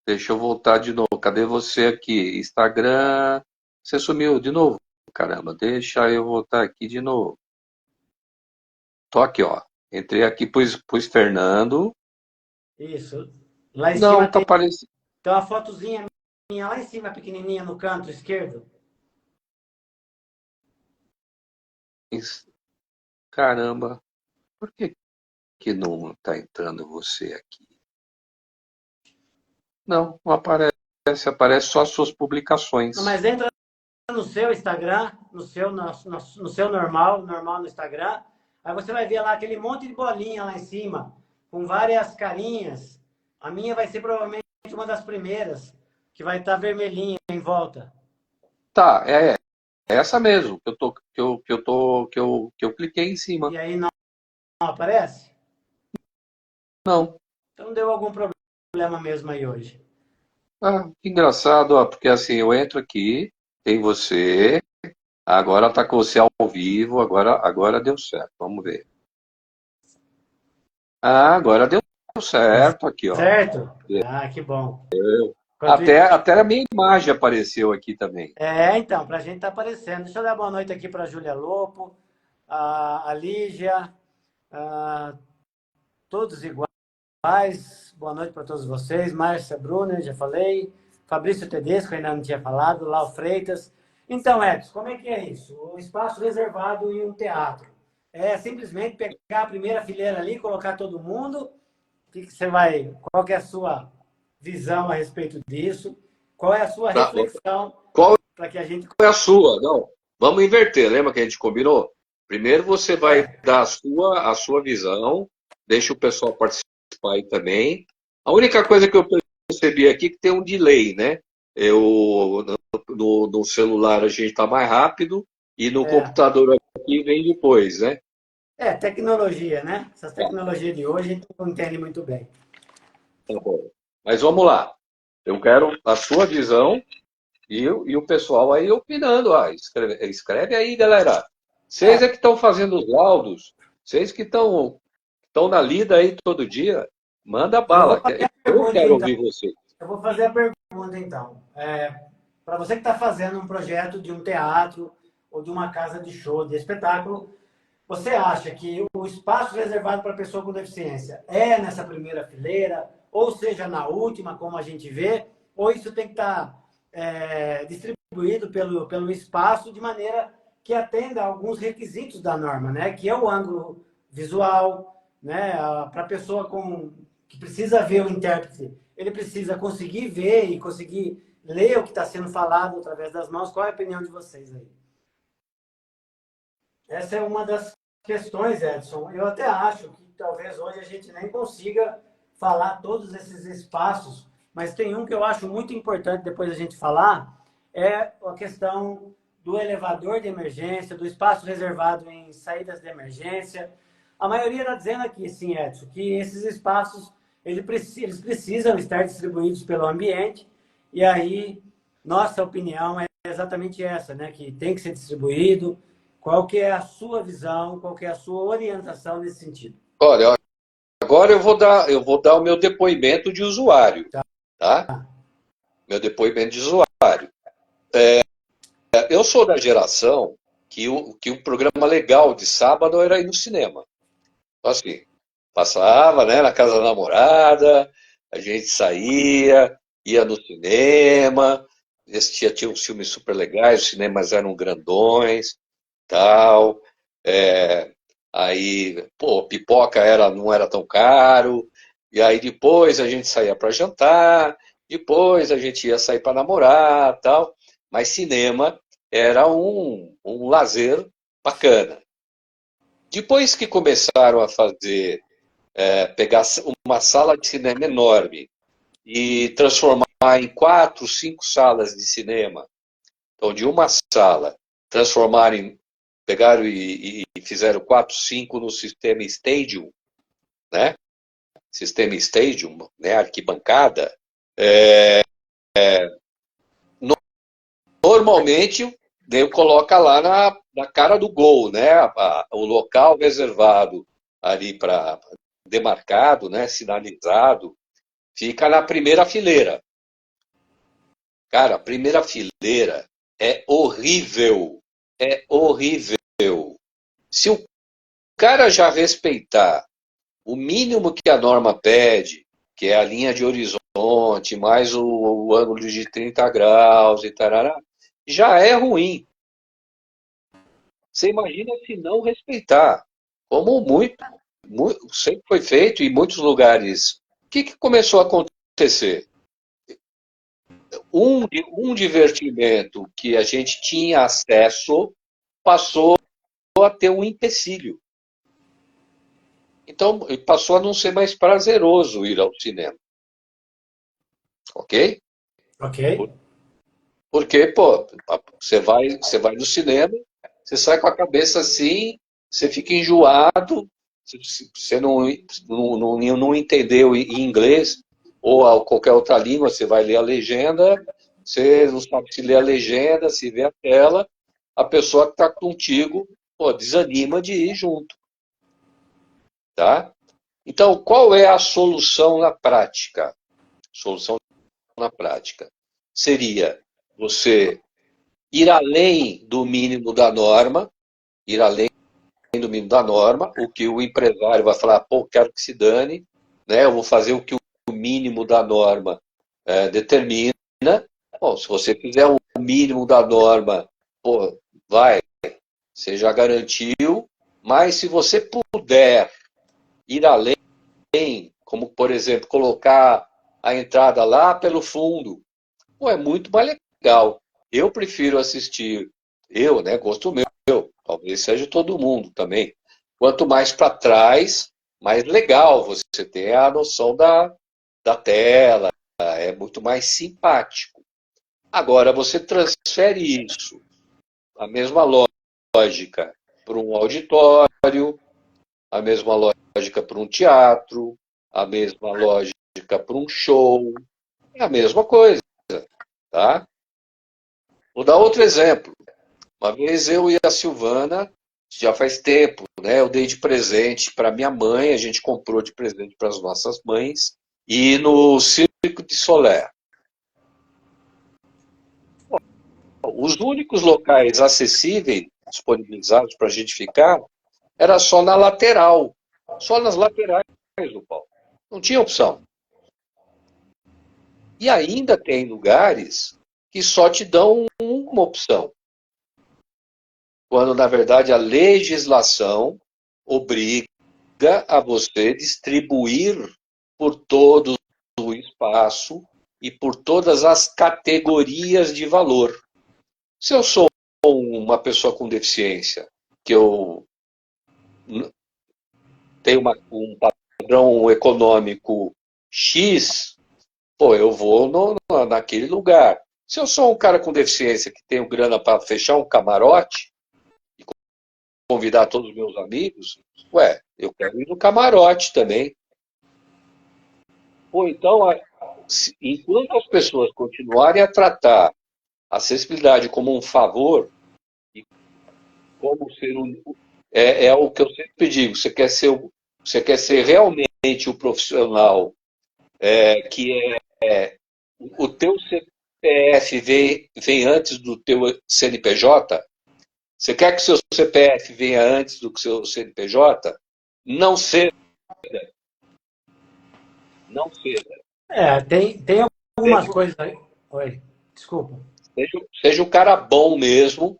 Speaker 2: Deixa eu voltar de novo. Cadê você aqui? Instagram. Você sumiu de novo? Caramba, deixa eu voltar aqui de novo. Tô aqui, ó. Entrei aqui, pus Fernando.
Speaker 1: Isso. Lá em
Speaker 2: Não,
Speaker 1: cima
Speaker 2: tá aparecendo.
Speaker 1: tem uma fotozinha minha lá em cima, pequenininha, no canto esquerdo.
Speaker 2: Caramba, por que não tá entrando você aqui? Não, não aparece. Aparece só as suas publicações.
Speaker 1: Não, mas entra no seu Instagram, no seu normal no Instagram, aí você vai ver lá aquele monte de bolinha lá em cima, com várias carinhas. A minha vai ser provavelmente uma das primeiras, que vai estar vermelhinha em volta.
Speaker 2: Tá, é essa mesmo que eu cliquei em cima.
Speaker 1: E aí não aparece?
Speaker 2: Não.
Speaker 1: Então deu algum problema mesmo aí hoje.
Speaker 2: Ah, que engraçado, ó, porque assim, eu entro aqui, tem você, agora tá com você ao vivo, agora deu certo. Vamos ver. Ah, agora deu certo aqui, ó.
Speaker 1: Certo? Ah, que bom. Enquanto
Speaker 2: Até a minha imagem apareceu aqui também.
Speaker 1: então, para a gente tá aparecendo. Deixa eu dar boa noite aqui para a Júlia Lopo, a Lígia, todos iguais. Boa noite para todos vocês. Márcia Brunner, já falei. Fabrício Tedesco, ainda não tinha falado. Lau Freitas. Então, Edson, como é que é isso? O espaço reservado em um teatro. É simplesmente pegar a primeira fileira ali, colocar todo mundo. Qual que é a sua visão a respeito disso? Qual é a sua
Speaker 2: Tá,
Speaker 1: reflexão
Speaker 2: qual
Speaker 1: para que a gente...
Speaker 2: é a sua? Não, vamos inverter, lembra que a gente combinou? Primeiro você vai
Speaker 1: É,
Speaker 2: dar a sua visão, deixa o pessoal participar aí também. A única coisa que eu percebi aqui é que tem um delay, né? No celular a gente está mais rápido e no
Speaker 1: é,
Speaker 2: computador aqui vem depois, né?
Speaker 1: tecnologia, né? Essas
Speaker 2: Tá,
Speaker 1: tecnologias de hoje a gente não entende muito bem.
Speaker 2: tá bom. Mas vamos lá. Eu quero a sua visão e o pessoal aí opinando. Escreve aí, galera. Vocês é que estão fazendo os laudos, vocês que estão na lida aí todo dia, manda
Speaker 1: Eu vou
Speaker 2: bala.
Speaker 1: fazer a
Speaker 2: Eu
Speaker 1: pergunta,
Speaker 2: quero
Speaker 1: então.
Speaker 2: ouvir você.
Speaker 1: Eu vou fazer a pergunta, então. Para você que está fazendo um projeto de um teatro ou de uma casa de show, de espetáculo, você acha que o espaço reservado para pessoa com deficiência é nessa primeira fileira, ou seja, na última, como a gente vê, ou isso tem que estar distribuído pelo espaço de maneira que atenda a alguns requisitos da norma, né? Que é o ângulo visual, né? Para a pessoa que precisa ver o intérprete, ele precisa conseguir ver e conseguir ler o que está sendo falado através das mãos. Qual é a opinião de vocês aí? Essa é uma das questões, Edson. Eu até acho que talvez hoje a gente nem consiga falar todos esses espaços, mas tem um que eu acho muito importante depois a gente falar, é a questão do elevador de emergência, do espaço reservado em saídas de emergência. A maioria está dizendo aqui, sim, Edson, que esses espaços eles precisam estar distribuídos pelo ambiente, e aí nossa opinião é exatamente essa, né? Que tem que ser distribuído. Qual que é a sua visão, qual que é a sua orientação nesse sentido?
Speaker 2: Olha, agora eu vou dar o meu depoimento de usuário, tá? Meu depoimento de usuário. Eu sou da geração que o programa legal de sábado era ir no cinema. Então, assim, passava, né, na casa da namorada, a gente saía, ia no cinema, tinha uns filmes super legais, os cinemas eram grandões, tal. É, aí, pô, pipoca não era tão caro, e aí depois a gente saía para jantar, Depois a gente ia sair para namorar, tal, mas cinema era um lazer bacana. Depois que começaram a fazer, pegar uma sala de cinema enorme e transformar em 4, 5 salas de cinema, então de uma sala, transformarem, pegaram e fizeram 4, 5 no sistema Stadium, né? Sistema Stadium, né? Arquibancada. Normalmente, Deus coloca lá na cara do gol, né? O local reservado ali para demarcado, né? Sinalizado, fica na primeira fileira. Cara, a primeira fileira é horrível. É horrível. Se o cara já respeitar o mínimo que a norma pede, que é a linha de horizonte, mais o ângulo de 30 graus e tarará, já é ruim. Você imagina se não respeitar, como muito sempre foi feito em muitos lugares. O que começou a acontecer? Um divertimento que a gente tinha acesso passou a ter um empecilho. Então, passou a não ser mais prazeroso ir ao cinema. Ok?
Speaker 1: Ok.
Speaker 2: Porque, pô, você vai no cinema, você sai com a cabeça assim, você fica enjoado, você não entendeu em inglês ou qualquer outra língua, você vai ler a legenda, você não sabe se lê a legenda, se vê a tela, a pessoa que está contigo, pô, desanima de ir junto, tá? Então, qual é a solução na prática? Solução na prática seria você ir além do mínimo da norma, ir além do mínimo da norma, o que o empresário vai falar, pô, quero que se dane, né? Eu vou fazer o que o mínimo da norma determina. Bom, se você fizer o mínimo da norma, pô, vai, você já garantiu, mas se você puder ir além, como, por exemplo, colocar a entrada lá pelo fundo, pô, é muito mais legal. Eu prefiro assistir, né, gosto meu, talvez seja todo mundo também. Quanto mais para trás, mais legal você ter a noção da tela, é muito mais simpático. Agora, você transfere isso, a mesma lógica, para um auditório, a mesma lógica para um teatro, a mesma lógica para um show, é a mesma coisa, tá? Vou dar outro exemplo. Uma vez eu e a Silvana, já faz tempo, né? Eu dei de presente para minha mãe, a gente comprou de presente para as nossas mães, e no Circo de Solé. Os únicos locais acessíveis, disponibilizados para a gente ficar, era só na lateral. Só nas laterais do palco. Não tinha opção. E ainda tem lugares que só te dão uma opção. Quando, na verdade, a legislação obriga a você distribuir por todo o espaço e por todas as categorias de valor. Se eu sou uma pessoa com deficiência, que eu tenho um padrão econômico X, pô, eu vou naquele lugar. Se eu sou um cara com deficiência que tenho grana para fechar um camarote e convidar todos os meus amigos, ué, eu quero ir no camarote também. Pô, então, enquanto as pessoas continuarem a tratar a acessibilidade como um favor, e como ser é o que eu sempre digo, você quer ser realmente o profissional que o teu CPF vem antes do teu CNPJ? Você quer que o seu CPF venha antes do que o seu CNPJ? Não seja, não seja.
Speaker 1: Tem algumas
Speaker 2: Seja,
Speaker 1: coisas aí. Oi, desculpa.
Speaker 2: seja o cara bom mesmo,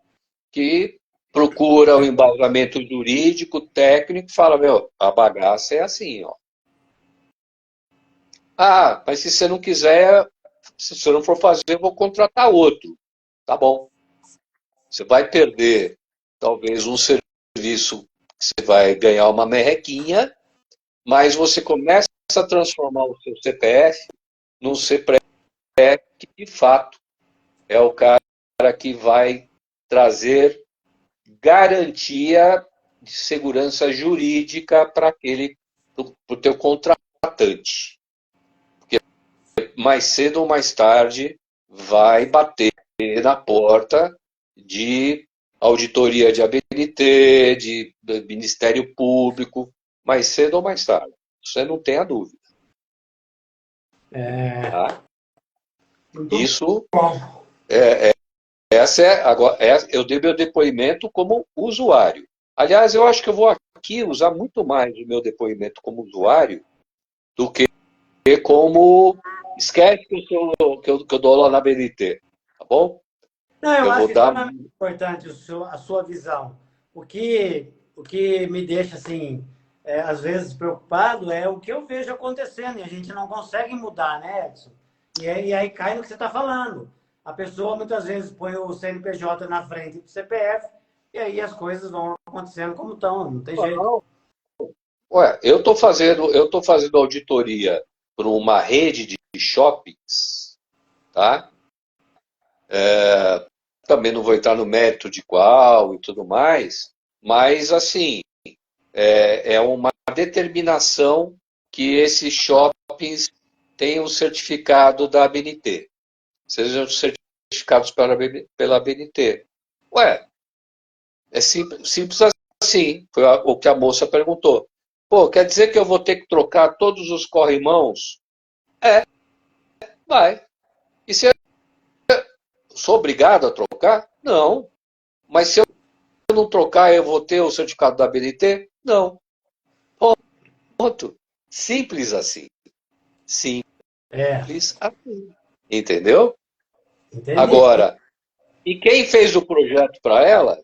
Speaker 2: que procura o embasamento jurídico, técnico, e fala, meu, a bagaça é assim, ó. Ah, mas se você não quiser, Se você não for fazer, eu vou contratar outro. Tá bom. Você vai perder, talvez, um serviço que você vai ganhar uma merrequinha, mas você começa a transformar o seu CPF num CPF que, de fato, é o cara que vai trazer garantia de segurança jurídica para o teu contratante. Porque mais cedo ou mais tarde vai bater na porta de auditoria de ABNT, de Ministério Público, mais cedo ou mais tarde. Você não tem a dúvida. Tá?
Speaker 1: Muito
Speaker 2: Isso,
Speaker 1: bom.
Speaker 2: agora, eu dei meu depoimento como usuário. Aliás, eu acho que eu vou aqui usar muito mais o meu depoimento como usuário do que como. Esquece que eu dou lá na BNT, tá bom?
Speaker 1: Não, eu
Speaker 2: Eu
Speaker 1: acho
Speaker 2: vou dar.
Speaker 1: extremamente importante a sua visão. O que me deixa, assim, às vezes preocupado é o que eu vejo acontecendo e a gente não consegue mudar, né, Edson? E aí cai no que você está falando. A pessoa muitas vezes põe o CNPJ na frente do CPF e aí as coisas vão acontecendo como estão, não tem jeito.
Speaker 2: Ué, eu tô fazendo auditoria para uma rede de shoppings, tá? Também não vou entrar no mérito de qual e tudo mais, mas assim, é uma determinação que esses shoppings tenham o certificado da ABNT, sejam certificados pela ABNT. Ué, é simples assim, foi o que a moça perguntou. Pô, quer dizer que eu vou ter que trocar todos os corrimãos? Vai. E se eu sou obrigado a trocar? Não. Mas se eu não trocar, eu vou ter o certificado da ABNT? Não. Ponto. Simples assim.
Speaker 1: É,
Speaker 2: Simples assim. Entendeu?
Speaker 1: entendi.
Speaker 2: Agora, e quem fez o projeto para ela?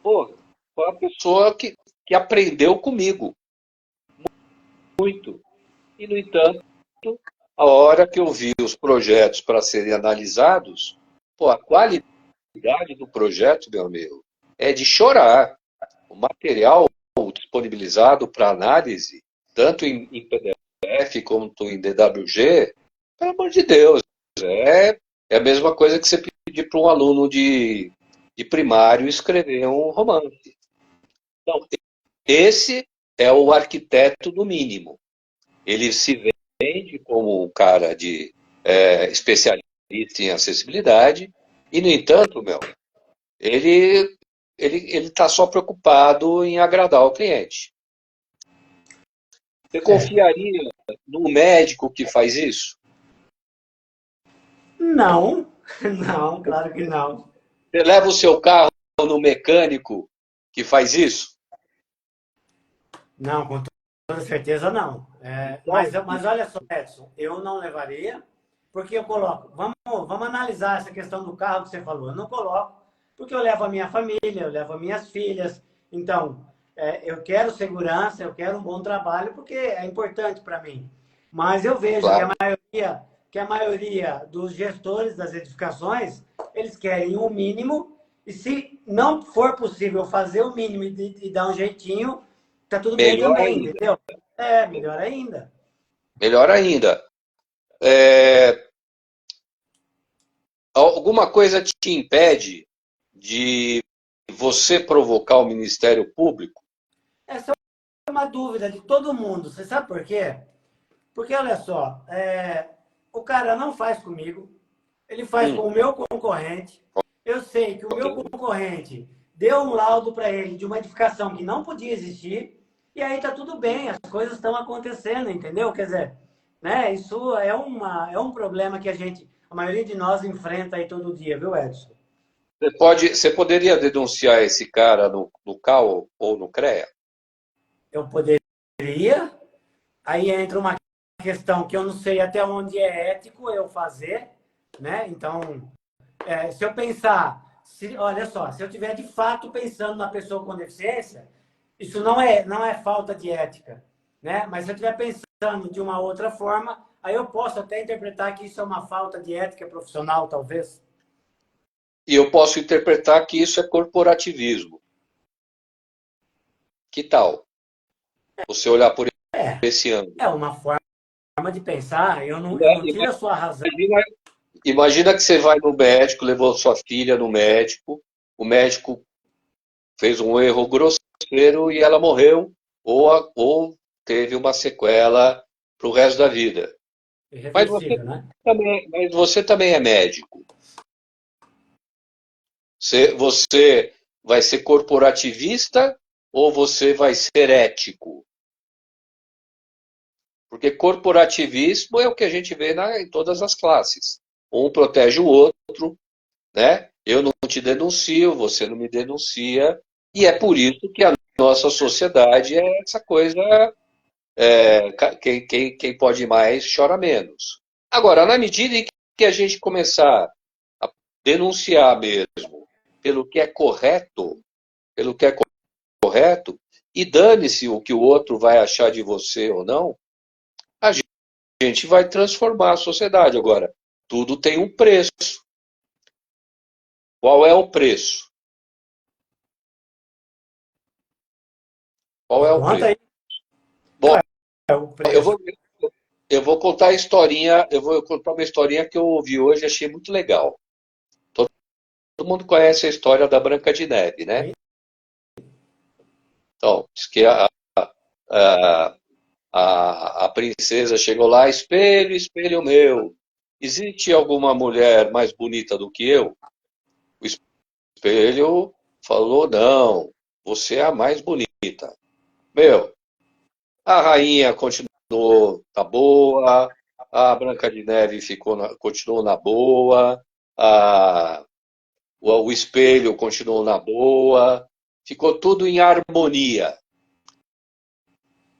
Speaker 2: Pô, foi a pessoa que aprendeu comigo. Muito. E, no entanto, a hora que eu vi os projetos para serem analisados, pô, a qualidade do projeto, meu amigo, é de chorar. O material disponibilizado para análise, tanto em PDF quanto em DWG, pelo amor de Deus, é a mesma coisa que você pedir para um aluno de primário escrever um romance. Então, esse é o arquiteto do mínimo. Ele se vende como um cara de especialista em acessibilidade e, no entanto, ele ele está só preocupado em agradar o cliente. Você
Speaker 1: É.
Speaker 2: confiaria no médico que faz isso?
Speaker 1: Não, não, claro que não.
Speaker 2: Você leva o seu carro no mecânico que faz isso?
Speaker 1: Não, com toda certeza não.
Speaker 2: Então,
Speaker 1: Mas olha só, Edson, eu não levaria, porque eu coloco. Vamos analisar essa questão do carro que você falou. Eu não coloco, porque eu levo a minha família, eu levo as minhas filhas. Então, eu quero segurança, eu quero um bom trabalho, porque é importante para mim. Mas eu vejo
Speaker 2: claro,
Speaker 1: que a maioria dos gestores das edificações, eles querem o mínimo, e se não for possível fazer o mínimo e dar um jeitinho, tá tudo bem
Speaker 2: melhor
Speaker 1: também,
Speaker 2: ainda.
Speaker 1: entendeu? É, melhor ainda.
Speaker 2: Melhor ainda. É, alguma coisa te impede de você provocar o Ministério Público?
Speaker 1: Essa é uma dúvida de todo mundo. Você sabe por quê? Porque, olha só, o cara não faz comigo, ele faz com
Speaker 2: Hum,
Speaker 1: o meu concorrente. Eu sei que o
Speaker 2: ok.
Speaker 1: meu concorrente deu um laudo para ele de uma edificação que não podia existir, e aí tá tudo bem, as coisas estão acontecendo, entendeu? Quer dizer, né, isso é um problema que a maioria de nós enfrenta aí todo dia, viu, Edson?
Speaker 2: Você poderia denunciar esse cara no CAU ou no CREA?
Speaker 1: Eu poderia, aí entra uma questão que eu não sei até onde é ético eu fazer, né? Então, se eu pensar, olha só, se eu tiver de fato pensando na pessoa com deficiência, isso não é falta de ética, né? Mas se eu estiver pensando de uma outra forma, aí eu posso até interpretar que isso é uma falta de ética profissional, talvez.
Speaker 2: E eu posso interpretar que isso é corporativismo. Que tal? Você olhar por esse ângulo.
Speaker 1: É uma forma de pensar, eu
Speaker 2: Né?
Speaker 1: não tiro a sua razão.
Speaker 2: Imagina que você vai no médico, levou sua filha no médico, o médico fez um erro grosseiro e ela morreu, ou teve uma sequela para o resto da vida.
Speaker 1: Irreversível, né?
Speaker 2: Mas você também é médico. Você vai ser corporativista ou você vai ser ético? Porque corporativismo é o que a gente vê em todas as classes. Um protege o outro, né? Eu não te denuncio, você não me denuncia, e é por isso que a nossa sociedade é essa coisa, quem pode mais chora menos. Agora, na medida em que a gente começar a denunciar mesmo pelo que é correto, pelo que é correto, e dane-se o que o outro vai achar de você ou não, a gente vai transformar a sociedade. Agora, tudo tem um preço. Qual é o preço? Qual é o
Speaker 1: Conta
Speaker 2: preço?
Speaker 1: aí
Speaker 2: Bom,
Speaker 1: o
Speaker 2: eu
Speaker 1: preço.
Speaker 2: vou, eu vou contar a historinha, eu vou contar uma historinha que eu ouvi hoje e achei muito legal. Todo mundo conhece a história da Branca de Neve, né?
Speaker 1: Sim.
Speaker 2: Então, diz que a, a princesa chegou lá, espelho, espelho meu, existe alguma mulher mais bonita do que eu? O espelho falou, não, você é a mais bonita. Meu, a rainha continuou na boa, a Branca de Neve continuou na boa, a, o espelho continuou na boa, ficou tudo em harmonia.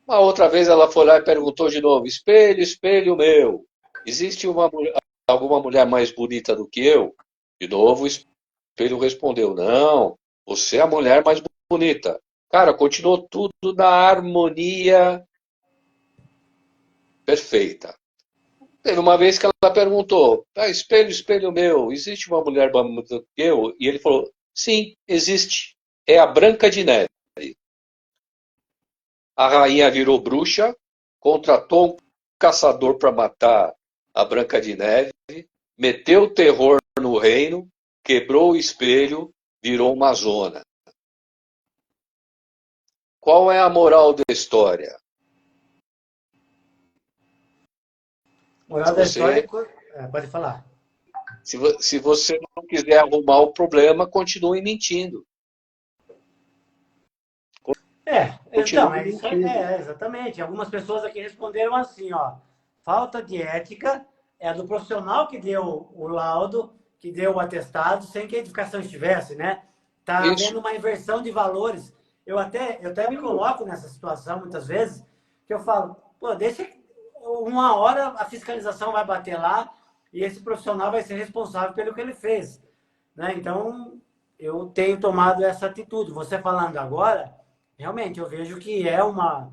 Speaker 2: Uma outra vez ela foi lá e perguntou de novo: espelho, espelho meu, existe alguma mulher mais bonita do que eu? De novo o espelho respondeu: não, você é a mulher mais bonita. Cara, continuou tudo na harmonia perfeita. Teve uma vez que ela perguntou: espelho, espelho meu, existe uma mulher mais bonita do que eu? E ele falou: sim, existe. É a Branca de Neve. A rainha virou bruxa, contratou um caçador para matar a Branca de Neve, meteu o terror no reino, quebrou o espelho, virou uma zona. Qual é a moral da história? Se
Speaker 1: Moral da história
Speaker 2: você,
Speaker 1: pode falar.
Speaker 2: se você não quiser arrumar o problema, continue mentindo.
Speaker 1: Então,
Speaker 2: Continue
Speaker 1: é isso,
Speaker 2: mentindo.
Speaker 1: exatamente. Algumas pessoas aqui responderam assim, ó, falta de ética é a do profissional que deu o laudo, que deu o atestado, sem que a edificação estivesse, né? Tá
Speaker 2: Isso.
Speaker 1: havendo uma inversão de valores. Eu até me coloco nessa situação muitas vezes, que eu falo, pô, deixa uma hora a fiscalização vai bater lá e esse profissional vai ser responsável pelo que ele fez, né? Então, eu tenho tomado essa atitude. Você falando agora, realmente, eu vejo que é uma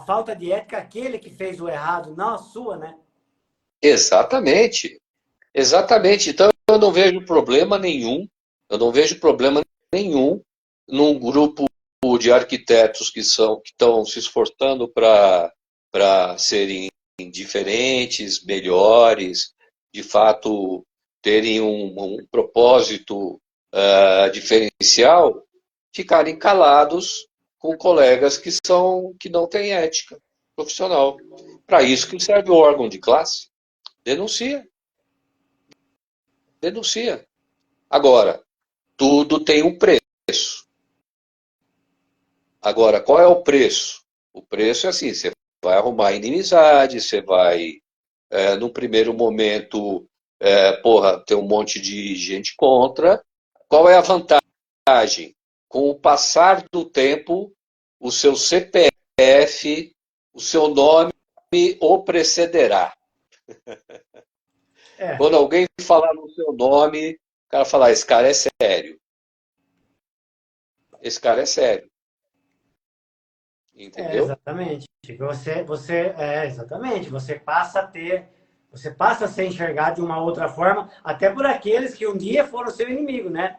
Speaker 1: falta de ética aquele que fez o errado, não a sua, né?
Speaker 2: Exatamente. Exatamente. Então, eu não vejo problema nenhum, eu não vejo problema nenhum num grupo de arquitetos que estão se esforçando para serem diferentes, melhores, de fato terem um propósito diferencial, ficarem calados com colegas que não têm ética profissional. Para isso que serve o órgão de classe. Denuncia, denuncia. Agora, tudo tem um preço. Agora, qual é o preço? O preço é assim: você vai arrumar inimizade, você vai, no primeiro momento, ter um monte de gente contra. Qual é a vantagem? Com o passar do tempo, o seu CPF, o seu nome o precederá.
Speaker 1: É,
Speaker 2: Quando alguém falar no seu nome, o cara falar: esse cara é sério. Esse cara é sério. entendeu?
Speaker 1: Exatamente. Exatamente. Você passa a ser enxergado de uma outra forma, até por aqueles que um dia foram seu inimigo, né?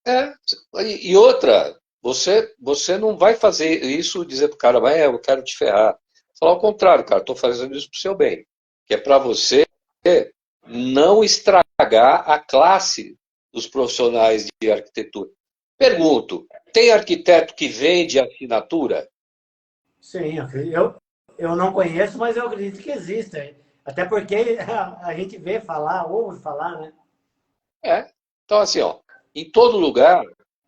Speaker 2: É, e outra, você não vai fazer isso e dizer pro cara, mas eu quero te ferrar. Falar ao contrário, cara, estou fazendo isso pro seu bem. Que é para você não estragar a classe dos profissionais de arquitetura. Pergunto, tem arquiteto que vende assinatura?
Speaker 1: Sim, eu não conheço, mas eu acredito que exista. Até porque a gente vê falar, ouve falar, né?
Speaker 2: É. Então, assim, ó, em todo lugar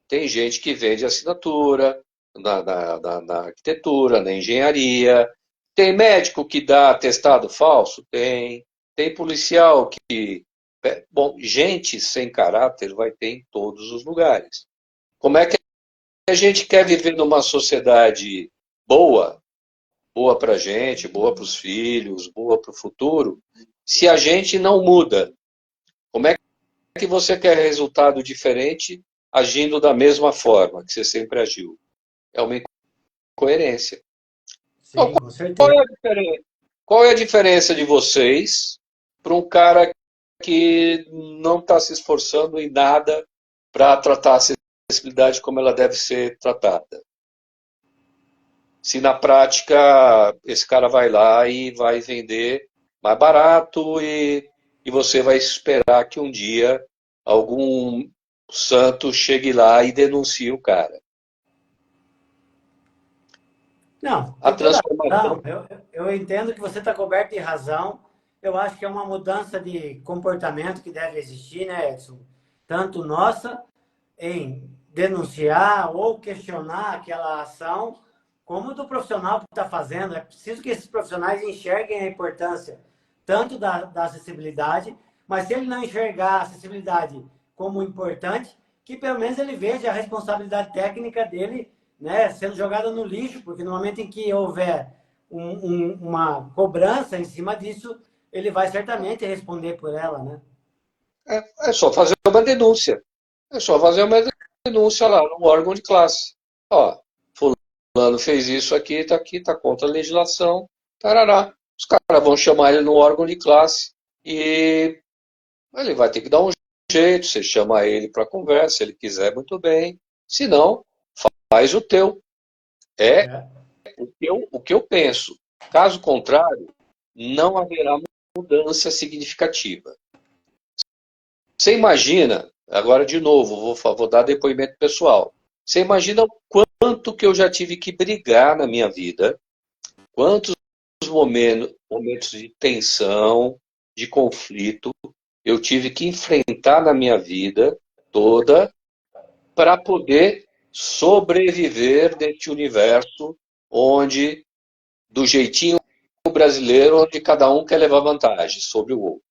Speaker 2: tem gente que vende assinatura, na arquitetura, na engenharia. Tem médico que dá atestado falso? Tem. Tem policial que. Bom, gente sem caráter vai ter em todos os lugares. Como é que a gente quer viver numa sociedade boa, boa para a gente, boa para os filhos, boa para o futuro, se a gente não muda? Como é que você quer resultado diferente agindo da mesma forma que você sempre agiu? É uma incoerência. Então,
Speaker 1: Sim, com
Speaker 2: qual
Speaker 1: certeza.
Speaker 2: é a diferença? Qual é a diferença de vocês para um cara que não está se esforçando em nada para tratar a acessibilidade como ela deve ser tratada? Se na prática esse cara vai lá e vai vender mais barato e você vai esperar que um dia algum santo chegue lá e denuncie o cara.
Speaker 1: Não,
Speaker 2: A
Speaker 1: tem toda a
Speaker 2: transformação
Speaker 1: razão. Eu entendo que você está coberto de razão. Eu acho que é uma mudança de comportamento que deve existir, né, Edson? Tanto nossa em denunciar ou questionar aquela ação, como do profissional que está fazendo. É preciso que esses profissionais enxerguem a importância tanto da acessibilidade, mas se ele não enxergar a acessibilidade como importante, que pelo menos ele veja a responsabilidade técnica dele, né, sendo jogada no lixo, porque no momento em que houver uma cobrança em cima disso, ele vai certamente responder por ela, né?
Speaker 2: é só fazer uma denúncia. É só fazer uma denúncia lá no órgão de classe. Ó, fulano fez isso aqui, tá contra a legislação, tarará. Os caras vão chamar ele no órgão de classe e ele vai ter que dar um jeito, você chama ele para conversa, se ele quiser, muito bem. Se não, faz o teu. É
Speaker 1: É.
Speaker 2: o que eu penso. Caso contrário, não haverá mudança significativa. Você imagina, agora de novo, vou dar depoimento pessoal. Você imagina o quanto que eu já tive que brigar na minha vida, quantos momentos de tensão, de conflito, eu tive que enfrentar na minha vida toda para poder sobreviver neste universo onde, do jeitinho brasileiro, onde cada um quer levar vantagem sobre o outro.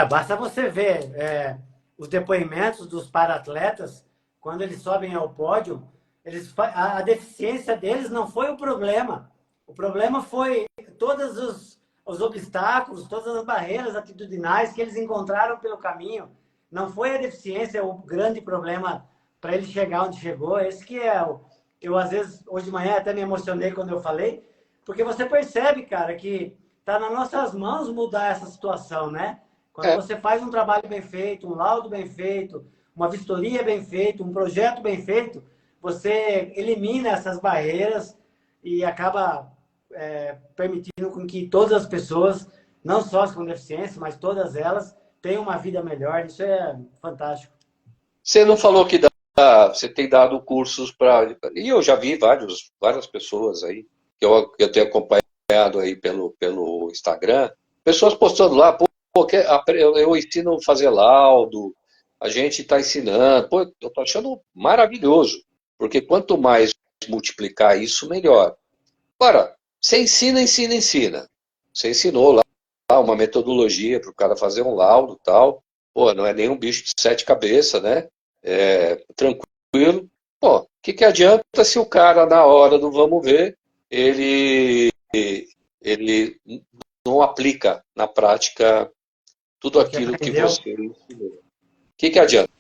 Speaker 1: Basta você ver os depoimentos dos para-atletas, quando eles sobem ao pódio, a deficiência deles não foi o problema. O problema foi todos os obstáculos, todas as barreiras atitudinais que eles encontraram pelo caminho. Não foi a deficiência o grande problema para ele chegar onde chegou. Esse que é o. Eu, às vezes, hoje de manhã até me emocionei quando eu falei, porque você percebe, cara, que está nas nossas mãos mudar essa situação, né? Quando
Speaker 2: É,
Speaker 1: você faz um trabalho bem feito, um laudo bem feito, uma vistoria bem feita, um projeto bem feito, você elimina essas barreiras e acaba permitindo com que todas as pessoas, não só as com deficiência, mas todas elas, tenham uma vida melhor. Isso é fantástico.
Speaker 2: você não falou que você tem dado cursos para. E eu já vi várias pessoas aí, que eu tenho acompanhado aí pelo Instagram, pessoas postando lá, pô, eu ensino a fazer laudo, a gente está ensinando. Pô, eu estou achando maravilhoso, porque quanto mais multiplicar isso, melhor. Agora, você ensina. Você ensinou lá uma metodologia para o cara fazer um laudo e tal. Pô, não é nenhum bicho de sete cabeças, né? Tranquilo. Pô, o que adianta se o cara, na hora do vamos ver, ele não aplica na prática tudo
Speaker 1: O que
Speaker 2: aquilo que
Speaker 1: aprendeu.
Speaker 2: você ensinou? O que adianta?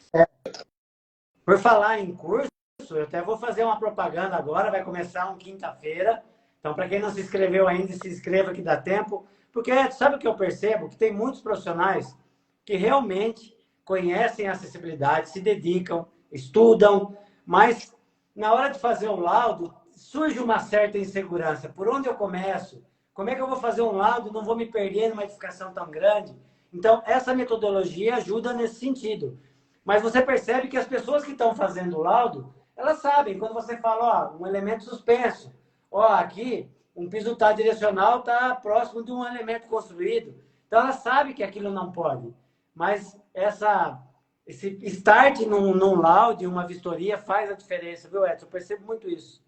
Speaker 1: Por falar em curso, isso, eu até vou fazer uma propaganda agora, vai começar uma quinta-feira. Então, para quem não se inscreveu ainda, se inscreva que dá tempo. Porque sabe o que eu percebo? Que tem muitos profissionais que realmente conhecem a acessibilidade, se dedicam, estudam, mas na hora de fazer o laudo, surge uma certa insegurança. Por onde eu começo? Como é que eu vou fazer um laudo? Não vou me perder numa edificação tão grande? Então, essa metodologia ajuda nesse sentido. Mas você percebe que as pessoas que estão fazendo o laudo, elas sabem, quando você fala, ó, um elemento suspenso, ó, aqui, um piso tá direcional está próximo de um elemento construído. Então, ela sabe que aquilo não pode. Mas esse start num laudo, uma vistoria, faz a diferença, viu, Edson? Eu percebo muito isso.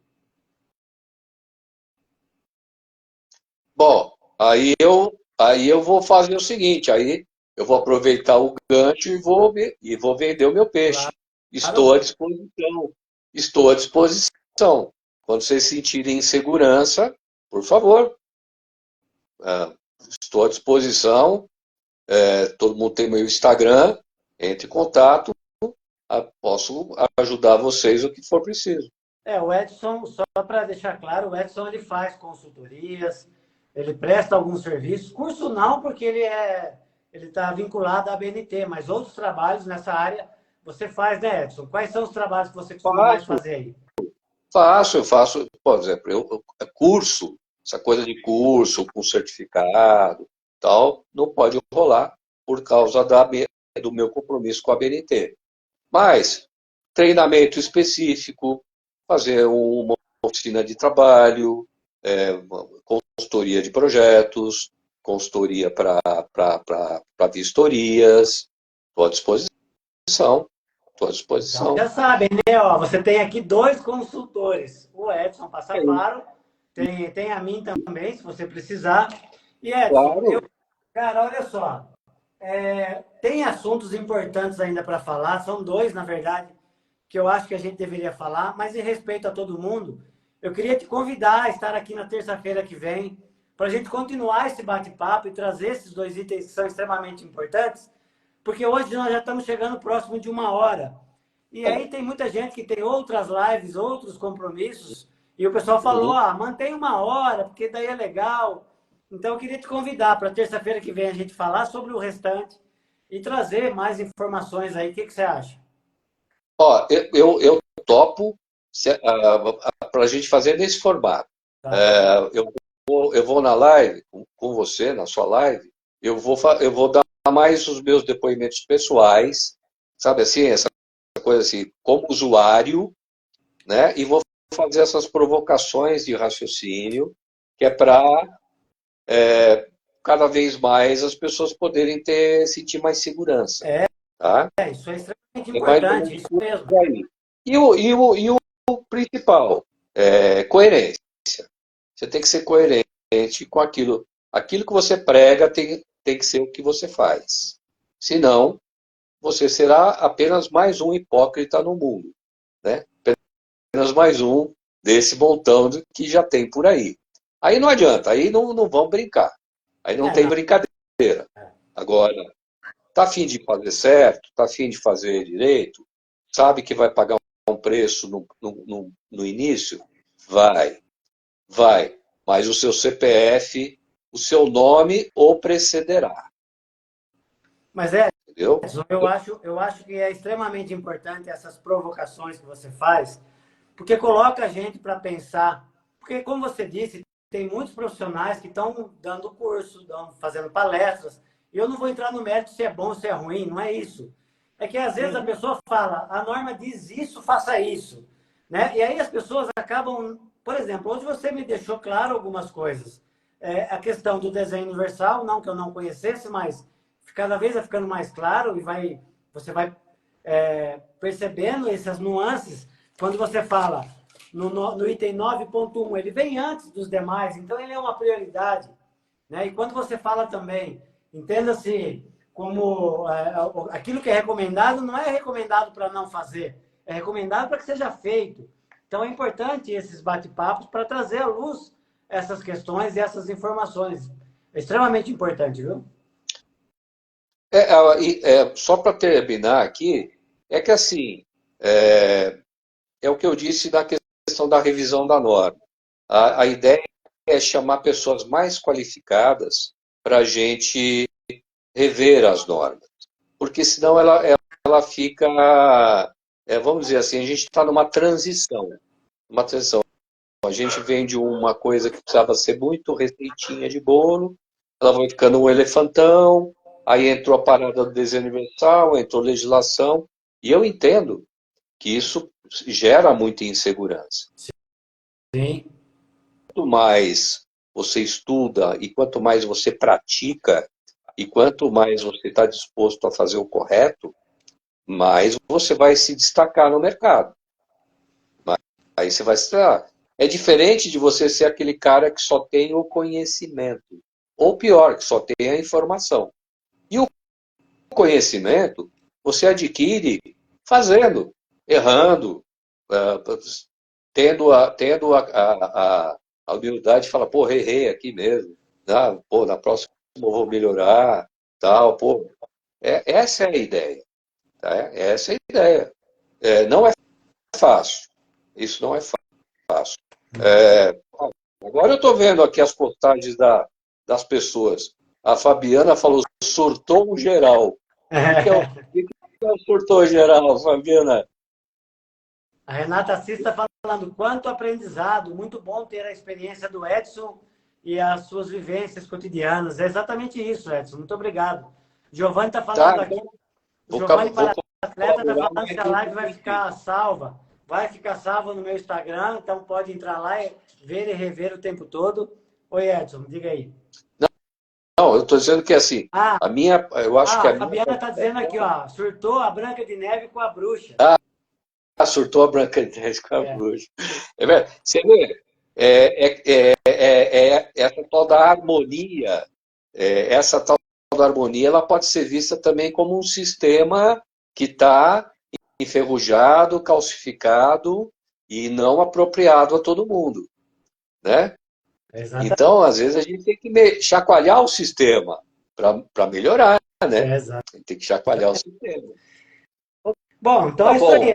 Speaker 2: Bom, aí eu vou fazer o seguinte, aí eu vou aproveitar o gancho e vou vender o meu peixe. Estou à
Speaker 1: Claro.
Speaker 2: disposição. Estou à disposição. Quando vocês sentirem insegurança, por favor, ah, estou à disposição. Todo mundo tem meu Instagram, entre em contato, posso ajudar vocês o que for preciso.
Speaker 1: O Edson, só para deixar claro, o Edson ele faz consultorias, ele presta alguns serviços, curso não, porque ele está vinculado à BNT, mas outros trabalhos nessa área você faz, né, Edson? Quais são os trabalhos que você costuma mais
Speaker 2: Faço,
Speaker 1: fazer aí?
Speaker 2: eu faço, por exemplo, curso, essa coisa de curso com certificado, tal, não pode rolar por causa do meu compromisso com a BNT. Mas treinamento específico, fazer uma oficina de trabalho, consultoria de projetos, consultoria para vistorias, estou à disposição, estou à
Speaker 1: Então,
Speaker 2: disposição.
Speaker 1: já sabem, né? Ó, você tem aqui dois consultores, o Edson Passaparo, tem a mim também, se você precisar. E Edson,
Speaker 2: Claro.
Speaker 1: cara, olha só, tem assuntos importantes ainda para falar, são dois, na verdade, que eu acho que a gente deveria falar, mas em respeito a todo mundo, eu queria te convidar a estar aqui na terça-feira que vem, para a gente continuar esse bate-papo e trazer esses dois itens que são extremamente importantes, porque hoje nós já estamos chegando próximo de 1 hora. E aí tem muita gente que tem outras lives, outros compromissos, e o pessoal falou,
Speaker 2: Uhum.
Speaker 1: mantém 1 hora, porque daí é legal. Então eu queria te convidar para terça-feira que vem a gente falar sobre o restante e trazer mais informações aí. O que você acha?
Speaker 2: Ó, eu topo para a gente fazer nesse formato.
Speaker 1: Tá bom.
Speaker 2: Eu vou na live, com você, na sua live, eu vou dar mais os meus depoimentos pessoais, sabe assim, essa coisa assim, como usuário, né? E vou fazer essas provocações de raciocínio, que é para cada vez mais as pessoas poderem sentir mais segurança,
Speaker 1: É,
Speaker 2: tá?
Speaker 1: isso é extremamente
Speaker 2: É mais ou
Speaker 1: importante,
Speaker 2: menos
Speaker 1: isso
Speaker 2: por
Speaker 1: mesmo.
Speaker 2: aí. E o principal, coerência. Você tem que ser coerente com aquilo. Aquilo que você prega tem que ser o que você faz. Senão, você será apenas mais um hipócrita no mundo, né? Apenas mais um desse montão que já tem por aí. Aí não adianta, aí não vão brincar. Aí não tem
Speaker 1: Não.
Speaker 2: brincadeira. Agora, tá afim de fazer certo, tá afim de fazer direito, sabe que vai pagar um preço no início? Vai. Mas o seu CPF, o seu nome o precederá.
Speaker 1: Mas
Speaker 2: Entendeu?
Speaker 1: Edson, eu acho que é extremamente importante essas provocações que você faz, porque coloca a gente para pensar. Porque, como você disse, tem muitos profissionais que estão dando curso, fazendo palestras, e eu não vou entrar no mérito se é bom ou se é ruim, não é isso. É que às vezes a
Speaker 2: Uhum.
Speaker 1: pessoa fala, a norma diz isso, faça isso. Né? E aí as pessoas acabam, por exemplo, hoje você me deixou claro algumas coisas. A questão do desenho universal, não que eu não conhecesse, mas cada vez vai ficando mais claro e você vai percebendo essas nuances quando você fala no item 9.1, ele vem antes dos demais, então ele é uma prioridade. Né? E quando você fala também, entenda-se como aquilo que é recomendado não é recomendado para não fazer, é recomendado para que seja feito. Então é importante esses bate-papos para trazer à luz essas questões e essas informações. É extremamente importante, viu?
Speaker 2: Só para terminar aqui, é que assim, é, é o que eu disse da questão da revisão da norma. A ideia é chamar pessoas mais qualificadas para a gente rever as normas, porque senão ela fica, vamos dizer assim, a gente está numa transição. Uma transição. A gente vem de uma coisa que precisava ser muito receitinha de bolo, ela vai ficando um elefantão, aí entrou a parada do desenho universal, entrou legislação, e eu entendo que isso gera muita insegurança.
Speaker 1: Sim.
Speaker 2: Quanto mais você estuda e quanto mais você pratica e quanto mais você está disposto a fazer o correto, mais você vai se destacar no mercado. Aí você vai se É diferente de você ser aquele cara que só tem o conhecimento. Ou pior, que só tem a informação. E o conhecimento você adquire fazendo, errando, tendo a humildade de falar, pô, errei aqui mesmo. Pô, na próxima eu vou melhorar. Tal, pô. Essa é a ideia. Tá? Essa é a ideia. Não é fácil. Isso não é fácil. Agora eu estou vendo aqui as postagens das pessoas. A Fabiana falou, surtou geral. O que é o surtou geral, Fabiana?
Speaker 1: A Renata Assis está falando quanto aprendizado, muito bom ter a experiência do Edson e as suas vivências cotidianas. É exatamente isso, Edson. Muito obrigado. Giovanni está falando aqui. Giovanni para atleta está falando que a live vai ficar salva. Vai ficar salva no meu Instagram, então pode entrar lá e ver e rever o tempo todo. Oi, Edson, diga aí.
Speaker 2: Não, eu estou dizendo que assim, eu acho que a
Speaker 1: Fabiana está dizendo aqui, ó, surtou a Branca de Neve com a bruxa.
Speaker 2: Surtou a Branca de Neve com a bruxa. Você vê, essa tal da harmonia, essa tal da harmonia, ela pode ser vista também como um sistema que está enferrujado, calcificado e não apropriado a todo mundo, né?
Speaker 1: Exatamente.
Speaker 2: Então, às vezes, a gente tem que chacoalhar o sistema para melhorar, né? A gente tem que chacoalhar o sistema.
Speaker 1: Bom, então é isso aí.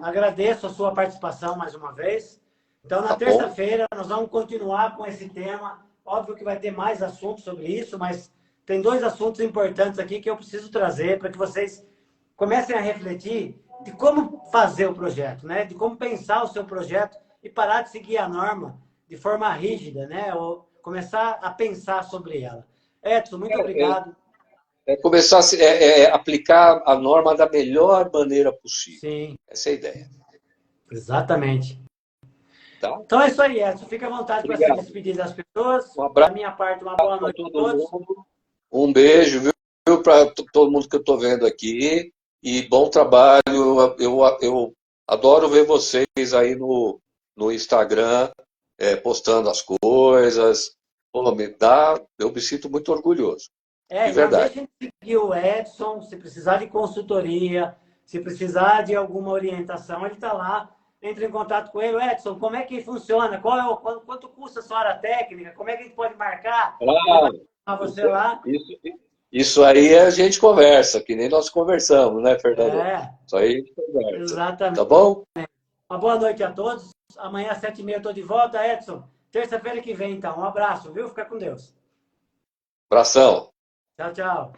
Speaker 1: Agradeço a sua participação mais uma vez. Então, na terça-feira, nós vamos continuar com esse tema. Óbvio que vai ter mais assuntos sobre isso, mas tem 2 assuntos importantes aqui que eu preciso trazer para que vocês comecem a refletir de como fazer o projeto, né? De como pensar o seu projeto e parar de seguir a norma de forma rígida, né? Ou começar a pensar sobre ela. Edson, muito obrigado.
Speaker 2: Começar a aplicar a norma da melhor maneira possível.
Speaker 1: Sim.
Speaker 2: Essa é a ideia.
Speaker 1: Exatamente.
Speaker 2: Tá?
Speaker 1: Então é isso aí, Edson. Fica à vontade para se despedir das pessoas.
Speaker 2: Um abraço.
Speaker 1: Da minha parte, uma boa noite a todos.
Speaker 2: Um beijo, viu, para todo mundo que eu estou vendo aqui. E bom trabalho. Eu adoro ver vocês aí no Instagram, postando as coisas. Pô, eu me sinto muito orgulhoso. De verdade.
Speaker 1: Não deixem de seguir o Edson. Se precisar de consultoria, se precisar de alguma orientação, ele está lá. Entre em contato com ele. Edson, como é que funciona? Quanto custa a sua hora técnica? Como é que a gente pode marcar? Você lá.
Speaker 2: Isso aí a gente conversa, que nem nós conversamos, né, Fernando? Isso aí a gente conversa.
Speaker 1: Exatamente.
Speaker 2: Tá bom?
Speaker 1: Uma boa noite a todos. Amanhã às 7h30 eu estou de volta, Edson. Terça-feira que vem, então. Um abraço, viu? Fica com Deus.
Speaker 2: Abração.
Speaker 1: Tchau, tchau.